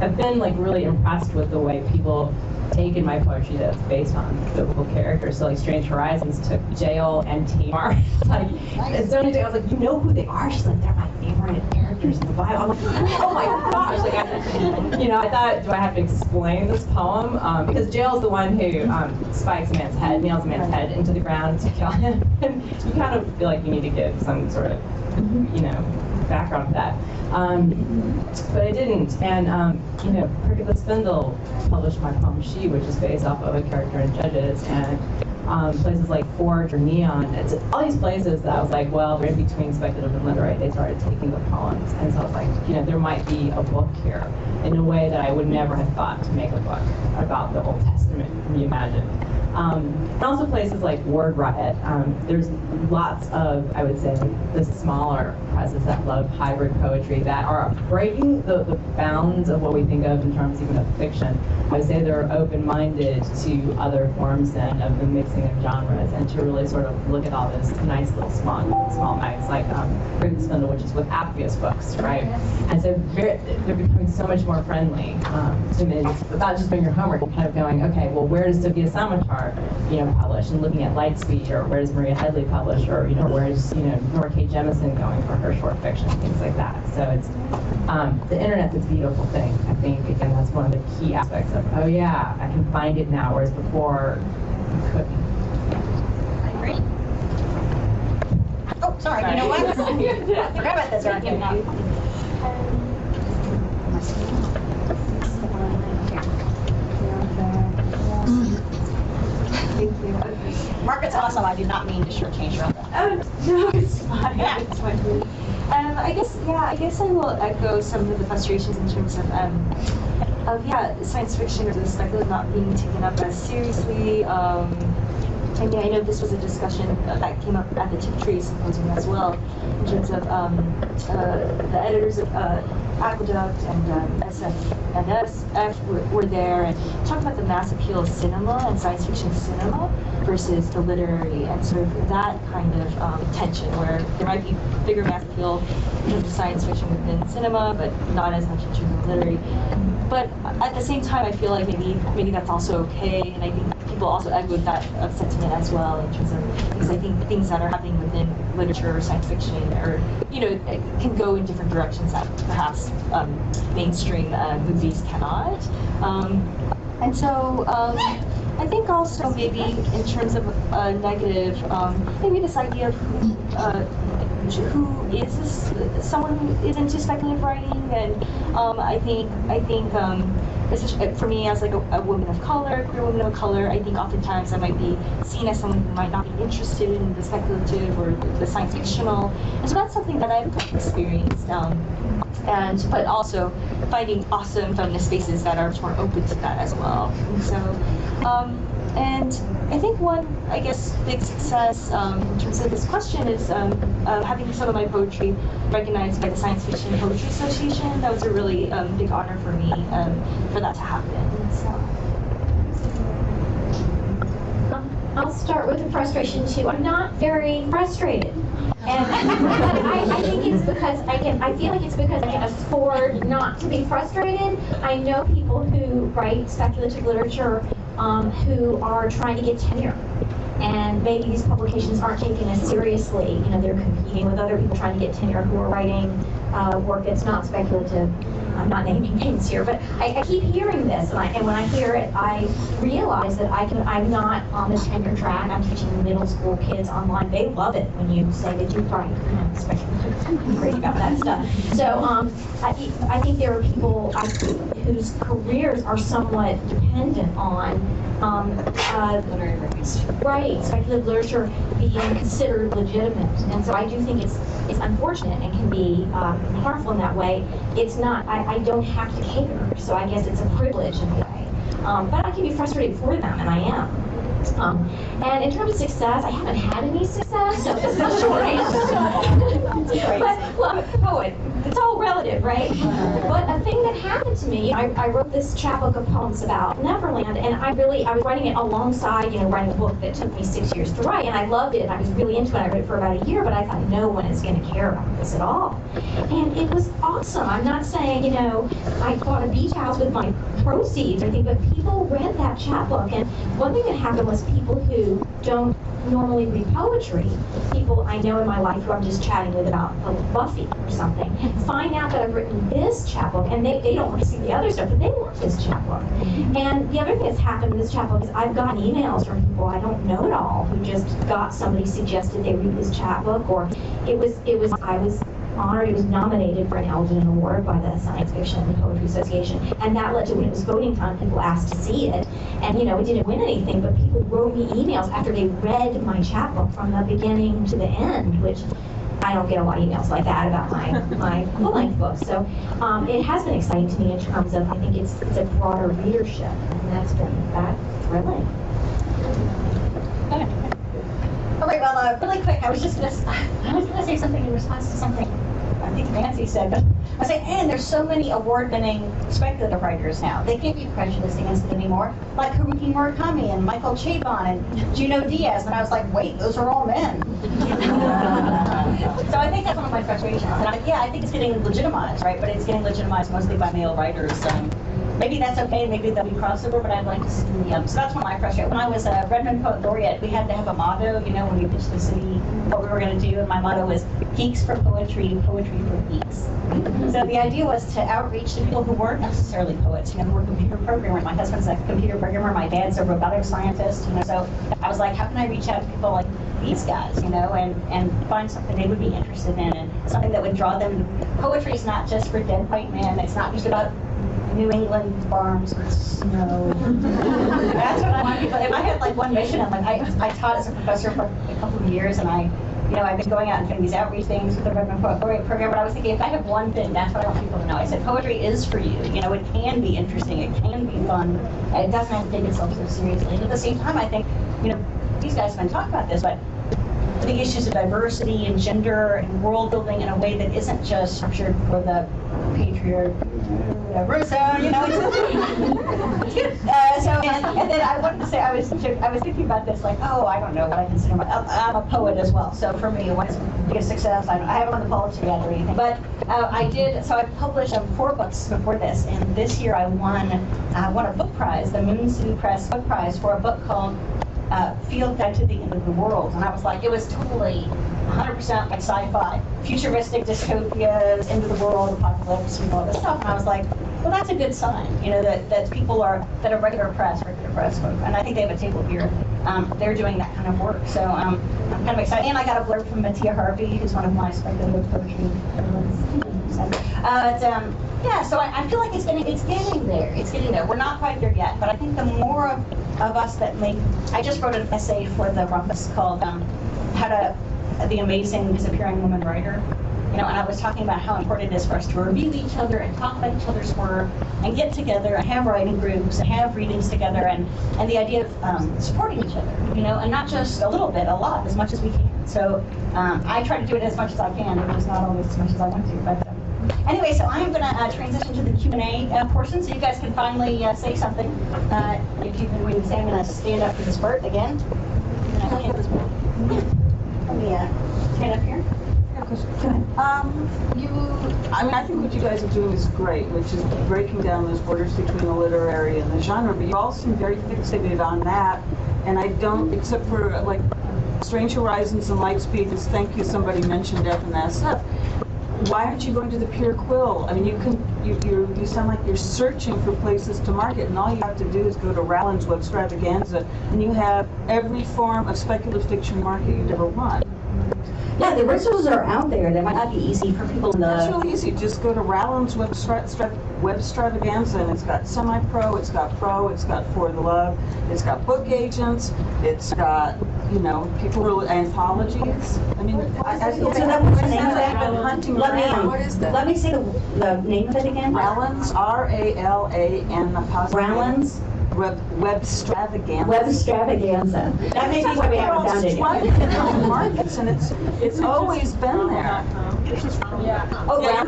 I've been like really impressed with the way people taken my poetry that's based on biblical characters. So like Strange Horizons took Jael and Tamar. Like, and so many I was like, you know who they are? She's like, they're my favorite characters in the Bible. I'm like, oh my gosh! Like, I thought, do I have to explain this poem? Because Jael's the one who spikes a man's head, nails a man's head into the ground to kill him. And you kind of feel like you need to give some sort of, you know, background to that. But I didn't. And, you know, Cricket Spindle published my poem She, which is based off of a character in Judges, and places like Forge or Neon. It's all these places that I was like, well, they're in between speculative and literary. They started taking the poems. And so I was like, you know, there might be a book here in a way that I would never have thought to make a book about the Old Testament reimagined. And also places like Word Riot. There's lots of, I would say, the smaller presses that love hybrid poetry that are breaking the bounds of what we think of in terms even of fiction. I would say they're open-minded to other forms then of the mixing of genres and to really sort of look at all those nice little small mags like Rhee Spindle, which is with Appius books, right? And so they're becoming so much more friendly to me. Without just doing your homework, kind of going, okay, well, where does Sophia Samatar, publish, and looking at Lightspeed, or where does Maria Headley publish, or where is Nora K. Jemisin going for her short fiction, things like that. So it's the internet's a beautiful thing. I think again that's one of the key aspects of, oh yeah, I can find it now, whereas before you couldn't. I agree. Oh, sorry. You know what? I forgot about this. Right now. Thank you. Margaret's awesome. I did not mean to shortchange her on that. Oh, no, it's fine. It's fine. I guess I will echo some of the frustrations in terms of science fiction or the speculative not being taken up as seriously. I know this was a discussion that came up at the Tiptree Symposium as well, in terms of the editors of Aqueduct and SF were there and talked about the mass appeal of cinema and science fiction cinema versus the literary, and sort of that kind of tension where there might be bigger mass appeal in terms of science fiction within cinema, but not as much in terms of literary. But at the same time, I feel like maybe that's also okay, and I think people also echoed that sentiment as well in terms of, because I think things that are happening within literature or science fiction or can go in different directions that perhaps mainstream movies cannot. And so I think also maybe in terms of negative, maybe this idea of who is this, someone who is into speculative writing, and I think especially for me as like a woman of color, queer woman of color, I think oftentimes I might be seen as someone who might not be interested in the speculative or the science fictional, and so that's something that I've experienced. But also finding awesome feminist spaces that are more open to that as well. And so, and I think one, big success in terms of this question is having some of my poetry recognized by the Science Fiction Poetry Association. That was a really big honor for me for that to happen. So. I'll start with the frustration too. I'm not very frustrated. And but I think it's because I feel like it's because I can afford not to be frustrated. I know people who write speculative literature who are trying to get tenure. And maybe these publications aren't taken as seriously. They're competing with other people trying to get tenure who are writing work that's not speculative. I'm not naming names here, but I keep hearing this, and when I hear it, I realize that I'm not on the tenure track. I'm teaching middle school kids online. They love it when you say that you write. I'm great about that stuff. So I think there are people whose careers are somewhat dependent on literary writers. Right, speculative literature being considered legitimate, and so I do think it's unfortunate and can be harmful in that way. It's not. I don't have to cater, so I guess it's a privilege in a way. But I can be frustrated for them, and I am. And in terms of success, I haven't had any success, so this is the short answer. But it's all relative, right? But a thing that happened to me, I wrote this chapbook of poems about Neverland, and I was writing it alongside, writing a book that took me 6 years to write, and I loved it. I was really into it. I read it for about a year, but I thought no one is going to care about this at all. And it was awesome. I'm not saying, I bought a beach house with my proceeds or anything, but people read that chapbook, and one thing that happened was people who don't normally read poetry, people I know in my life who I'm just chatting with about Buffy or something, find out that I've written this chapbook, and they don't want to see the other stuff, but they want this chapbook. And the other thing that's happened in this chapbook is I've gotten emails from people I don't know at all who just got somebody suggested they read this chapbook, or I was honored. It was nominated for an Eldon Award by the Science Fiction and Poetry Association, and that led to when it was voting time, people asked to see it, and it didn't win anything, but people wrote me emails after they read my chapbook from the beginning to the end, which I don't get a lot of emails like that about my full-length books. So it has been exciting to me in terms of, I think it's a broader readership, and that's been thrilling. All right, well, really quick, I was gonna say something in response to something I think Nancy said, but I was saying, and there's so many award-winning speculative writers now. They can't be prejudiced against it anymore, like Haruki Murakami and Michael Chabon and Junot Diaz. And I was like, wait, those are all men. So I think that's one of my frustrations. And I think it's getting legitimized, right? But it's getting legitimized mostly by male writers. Maybe that's okay, maybe there'll be crossover, but I'd like to see so that's one of my frustrations. When I was a Redmond Poet Laureate, we had to have a motto, when you pitched the city, what we were going to do, and my motto was geeks for poetry, poetry for geeks. So the idea was to outreach to people who weren't necessarily poets. We're computer programmers. My husband's a computer programmer, my dad's a robotic scientist, so I was like, how can I reach out to people like these guys, and find something they would be interested in, and something that would draw them. Poetry is not just for dead white men, it's not just about New England farms with snow. That's what I want people. If I had like one mission, I'm like, I taught as a professor for a couple of years, and I've been going out and doing these outreach things with the Redmond Poet Laureate program, but I was thinking, if I have one thing, that's what I want people to know. I said, poetry is for you. It can be interesting, it can be fun, and it doesn't have to take itself so seriously. And at the same time, I think, these guys have been talking about this, but the issues of diversity and gender and world building in a way that isn't just structured for the patriarch, whatever. So and then I wanted to say I was thinking about this, like, I don't know what I consider I'm a poet as well. So for me, what is biggest success? I haven't won the Pulitzer yet or anything, but I did. So I published 4 books before this, and this year I won a book prize, the Moon City Press book prize, for a book called Field Guide to the End of the World. And I was like, it was totally 100% like sci-fi, futuristic dystopias, end of the world, apocalypse, and all this stuff. And I was like, well, that's a good sign, that people that are regular press folk, and I think they have a table here, they're doing that kind of work. So I'm kind of excited. And I got a blurb from Mattia Harvey, who's one of my speculative poetry so I feel like it's getting there. It's getting there. We're not quite there yet, but I think the more of us that I just wrote an essay for the Rumpus called The Amazing Disappearing Woman Writer. And I was talking about how important it is for us to review each other and talk about each other's work and get together and have writing groups and have readings together and the idea of supporting each other, and not just a little bit, a lot, as much as we can. So I try to do it as much as I can, but it's not always as much as I want to. But anyway, so I'm going to transition to the Q&A portion, so you guys can finally say something. If you've been waiting to say, I'm going to stand up for the spurt again. Let me stand up here. I think what you guys are doing is great, which is breaking down those borders between the literary and the genre, but you all seem very fixated on that, and I don't, except for like Strange Horizons and Lightspeed, thank you, somebody mentioned FNSF. Why aren't you going to the Pure Quill? I mean, you sound like you're searching for places to market, and all you have to do is go to Rowland's Webstravaganza, and you have every form of speculative fiction market you'd ever want. Yeah, the resources are out there. They might not be easy for people to... It's really easy. Just go to Rowland's Webstravaganza, and it's got semi-pro, it's got pro, it's got For the Love, it's got book agents, it's got, people who are anthologies. I mean, Let me say the name of it again. Rowland's, R-A-L-A-N apostrophe. Rowland's Webstravaganza. Webstravaganza. That may be why we haven't found it yet. Markets, and it's always been there.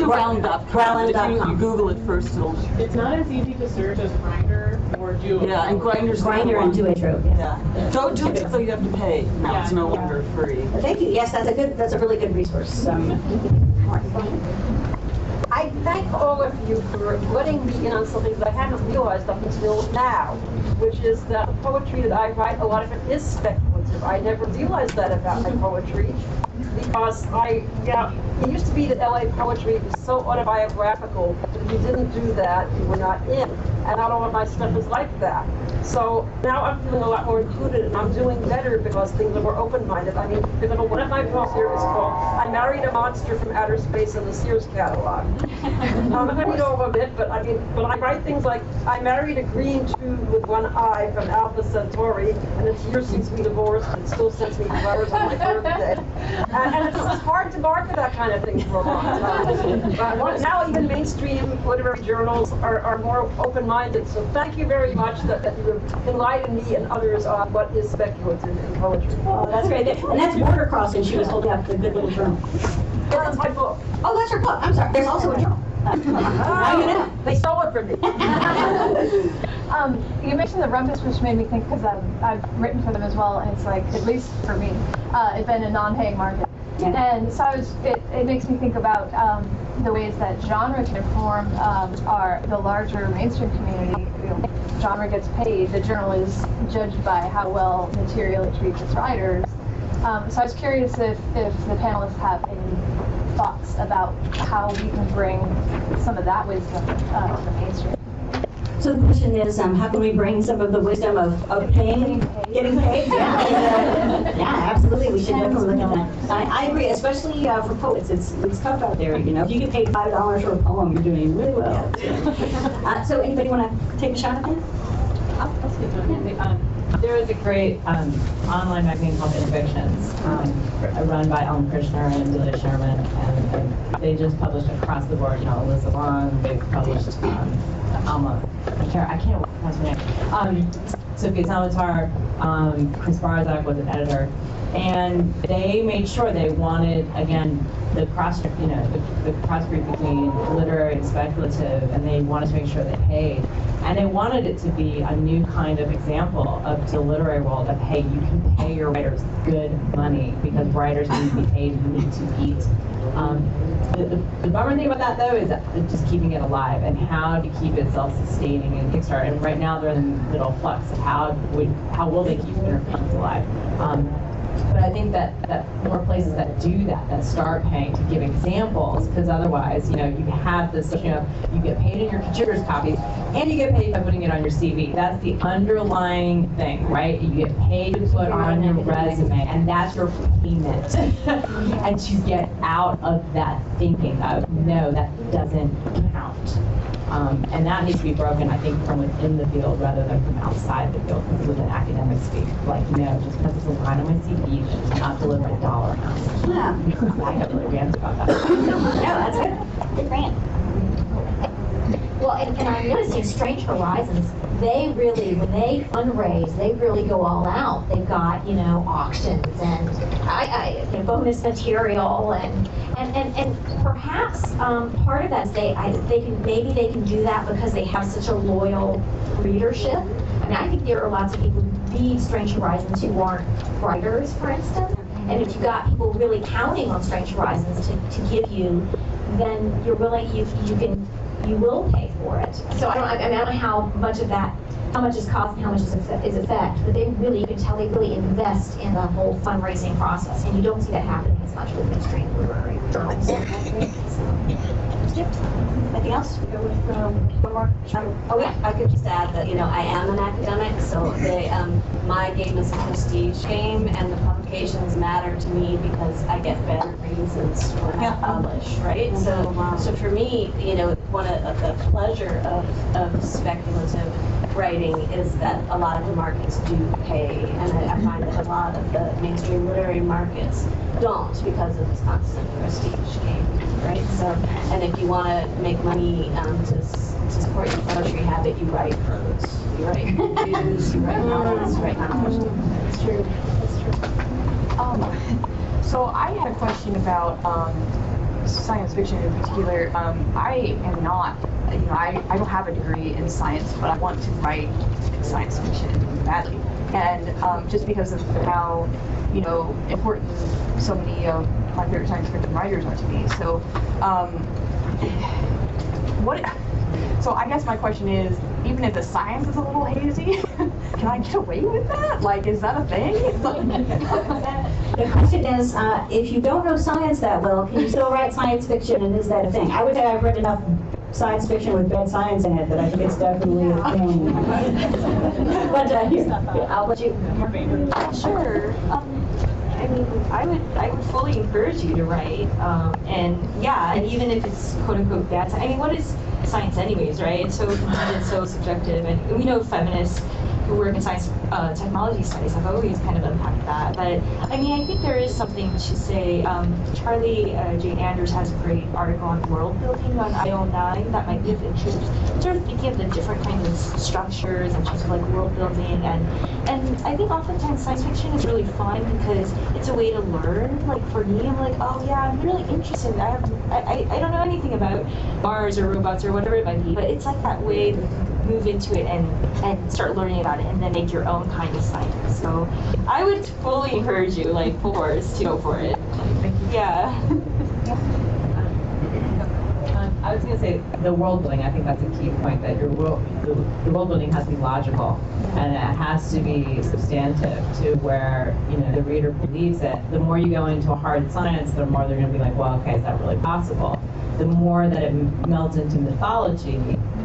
Round.com. If you Google it first, it's not as easy to search as Grindr or Duo. Yeah, and Grindr and Duo. Yeah. Don't do it, so you have to pay. Now it's no longer free. Thank you. Yes, that's a really good resource. I thank all of you for letting me in on something that I hadn't realized up until now, which is that the poetry that I write, a lot of it is speculative. I never realized that about my poetry, because it used to be that LA poetry was so autobiographical that if you didn't do that, you were not in. And not all of my stuff is like that. So now I'm feeling a lot more included, and I'm doing better because things are more open-minded. I mean, one of my poems here is called "I Married a Monster from Outer Space" in the Sears catalog. I'm not going to read all of it, but I write things like, "I married a green tube with one eye from Alpha Centauri, and it's years since we divorced, and it still sends me flowers on my birthday." And it was hard to market that kind of thing for a long time. But now even mainstream literary journals are more open-minded. So thank you very much that you have enlightened me and others on what is speculative in poetry. Oh, that's great. And that's Border Crossing. She was holding up the good little journal. That's my book. Oh, that's her book. I'm sorry. There's also a journal. Now you know. They stole it from me. You mentioned the Rumpus, which made me think, because I've written for them as well, and it's like, at least for me, it's been a non-paying market. Yeah. And so it makes me think about the ways that genre can inform the larger mainstream community. You know, genre gets paid, the journal is judged by how well material it treats its writers. So I was curious if the panelists have any thoughts about how we can bring some of that wisdom to the mainstream. So the question is, how can we bring some of the wisdom of paying, getting paid? Yeah, yeah, absolutely. We should definitely look at that. I agree, especially for poets. It's tough out there, you know. If you get paid $5 for a poem, you're doing really well. So anybody want to take a shot at that? I'll speak on it. There is a great online magazine called Innovations, run by Ellen Krishner and Julia Sherman, and they just published across the board, you know, Alyssa Long, they've published Alma, I can't pronounce her name, Sophia Samatar, Chris Barzak was an editor, and they made sure they wanted, again, the cross, you know, the cross group between literary and speculative, and they wanted to make sure they paid. And they wanted it to be a new kind of example of the literary world of, hey, you can pay your writers good money because writers need to be paid and need to eat. The bummer thing about that, though, is just keeping it alive and how to keep it self-sustaining and Kickstarter. And right now they're in the middle flux of how will they keep Interference alive. But I think that more places that do that start paying to give examples, because otherwise, you know, you have this, you know, you get paid in your contributor's copies, and you get paid by putting it on your CV. That's the underlying thing, right? You get paid to put on your resume, and that's your payment. And to get out of that thinking of, no, that doesn't count. And that needs to be broken, I think, from within the field rather than from outside the field, because within academic speak, like, no, just because it's a line on my CV, you should not deliver a dollar amount. Yeah. I got really ranted about that. No, that's good. Good rant. Well, and I'm noticing Strange Horizons, they really, when they fundraise, they really go all out. They've got, you know, auctions and you know, bonus material and perhaps part of that is maybe they can do that because they have such a loyal readership. I mean, I think there are lots of people who read Strange Horizons who aren't writers, for instance. And if you've got people really counting on Strange Horizons to give you, then you're willing, you will pay for it. So I don't know how much of that, how much is cost and how much is effect, but you can tell they really invest in the whole fundraising process, and you don't see that happening as much with mainstream literary journals. Anything else? We go with one more. Oh yeah, I could just add that, you know, I am an academic, so my game is a prestige game, and the publications matter to me because I get better reasons when I publish, right? So for me, you know, one of the pleasure of speculative writing is that a lot of the markets do pay, and I find that a lot of the mainstream literary markets don't because of this constant prestige game, right? So, and if you want to make money to support your poetry habit, you write prose, you write reviews, you write novels, you write nonfiction. That's true. So I had a question about science fiction in particular. I am not, you know, I don't have a degree in science, but I want to write science fiction badly. And just because of how, you know, important so many of my favorite science fiction writers are to me. So, so I guess my question is, even if the science is a little hazy, can I get away with that? Like, is that a thing? The question is, if you don't know science that well, can you still write science fiction, and is that a thing? I would say I've read enough science fiction with bad science in it that I think it's definitely a thing. But here, I'll let you. Sure. I mean, I would fully encourage you to write, and yeah, and even if it's quote unquote bad, I mean, what is science anyways, right? It's so subjective, and we know feminists who work in science, technology studies have always kind of unpacked that. But I mean, I think there is something to say. Charlie J. Anders has a great article on world building on IO9 that might be of interest. Sort of thinking of the different kinds of structures and just like world building, and I think oftentimes science fiction is really fun because it's a way to learn. Like for me, I'm like, oh yeah, I'm really interested. I don't know anything about Mars or robots or whatever it might be, but it's like that way to move into it and start learning about it and then make your own kind of science. So I would fully encourage you, like, full force, to go for it. Yeah. I was going to say the world building. I think that's a key point, that the world building has to be logical, and it has to be substantive to where the reader believes it. The more you go into a hard science, the more they're going to be like, well, okay, is that really possible? The more that it melds into mythology.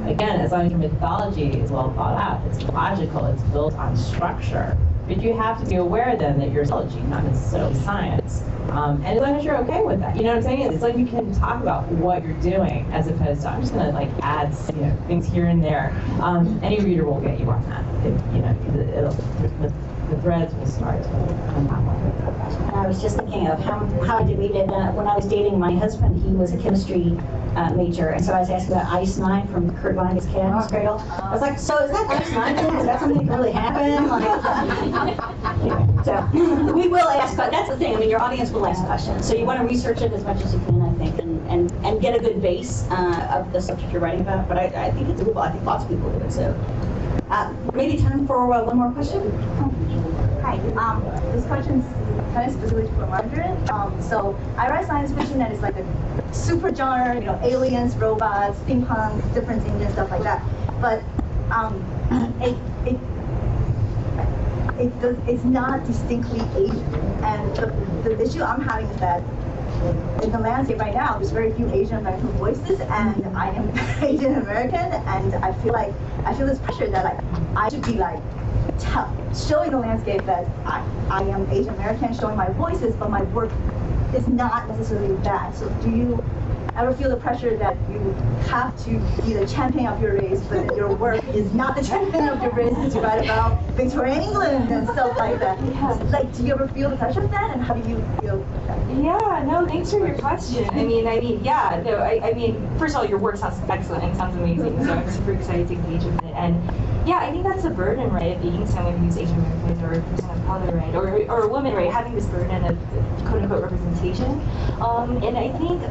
Again, as long as your mythology is well thought out, it's logical, it's built on structure. But you have to be aware then that you're mythology, not necessarily science. And as long as you're okay with that, you know what I'm saying? It's like you can talk about what you're doing as opposed to I'm just going to like add things here and there. Any reader will get you on that. The threads will start to come that way. I was just thinking of how did we did when I was dating my husband. He was a chemistry major, and so I was asking about Ice-9 from Kurt Vonnegut's Cat's Cradle. I was like, so is that Ice-9 thing? Is that something that really happened? Like, so we will ask, but that's the thing. I mean, your audience will ask questions, so you want to research it as much as you can, I think, and get a good base of the subject you're writing about. But I think it's doable. I think lots of people do it. So maybe time for one more question. Hi, this question's kind of specifically for Margaret. So I write science fiction that is like a super genre, aliens, robots, steampunk, different engines, stuff like that. But it's not distinctly Asian. And the issue I'm having is that in the landscape right now, there's very few Asian American voices, and I am Asian American, and I feel this pressure that like I should be like showing the landscape that I am Asian American, showing my voices, but my work is not necessarily that. So do you ever feel the pressure that you have to be the champion of your race, but that your work is not the champion of your race, to write about Victorian England and stuff like that? Like, do you ever feel the pressure of that, and how do you feel that? Yeah, no, thanks for your question. I mean, yeah, no, I mean, first of all, your work sounds excellent and sounds amazing, so I'm super excited to engage with it. And yeah, I think that's a burden, right, of being someone who's Asian American or a person of color, right, or a woman, right, having this burden of quote-unquote representation. And I think,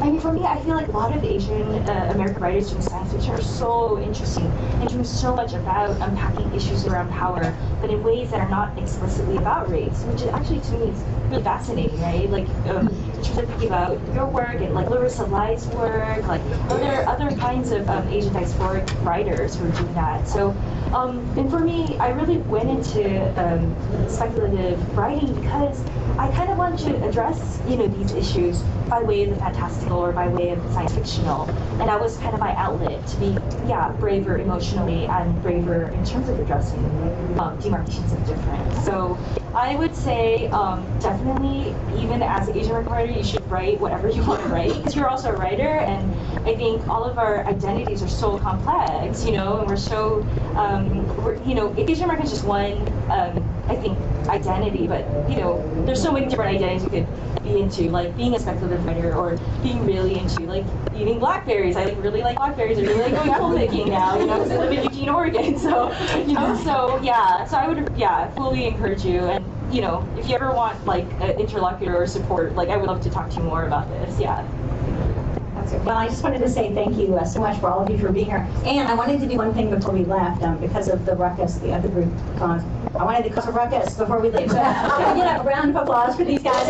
I mean, for me, I feel like a lot of Asian American writers doing science fiction are so interesting and doing so much about unpacking issues around power, but in ways that are not explicitly about race, which is actually, to me, is really fascinating, right? Like, in terms of thinking about your work and like Larissa Lai's work, like other kinds of Asian diasporic writers who are doing that. So, and for me, I really went into speculative writing because I kind of wanted to address, these issues by way of the fantastical or by way of the science fictional, and that was kind of my outlet to be, braver emotionally and braver in terms of addressing demarcations of difference. So I would say definitely, even as an Asian American writer, you should write whatever you want to write, because you're also a writer, and I think all of our identities are so complex, and we're so, Asian American is just one, I think, identity, but there's so many different identities you could be into, like being a speculative writer or being really into like eating blackberries. I really like blackberries. I really like going apple picking now, because I live in Eugene, Oregon. So, so I would, fully encourage you. And, if you ever want like an interlocutor or support, like I would love to talk to you more about this. Yeah. Well, I just wanted to say thank you so much for all of you for being here. And I wanted to do one thing before we left, because of the ruckus the other group caused. I wanted to cause a ruckus before we leave. So, a round of applause for these guys.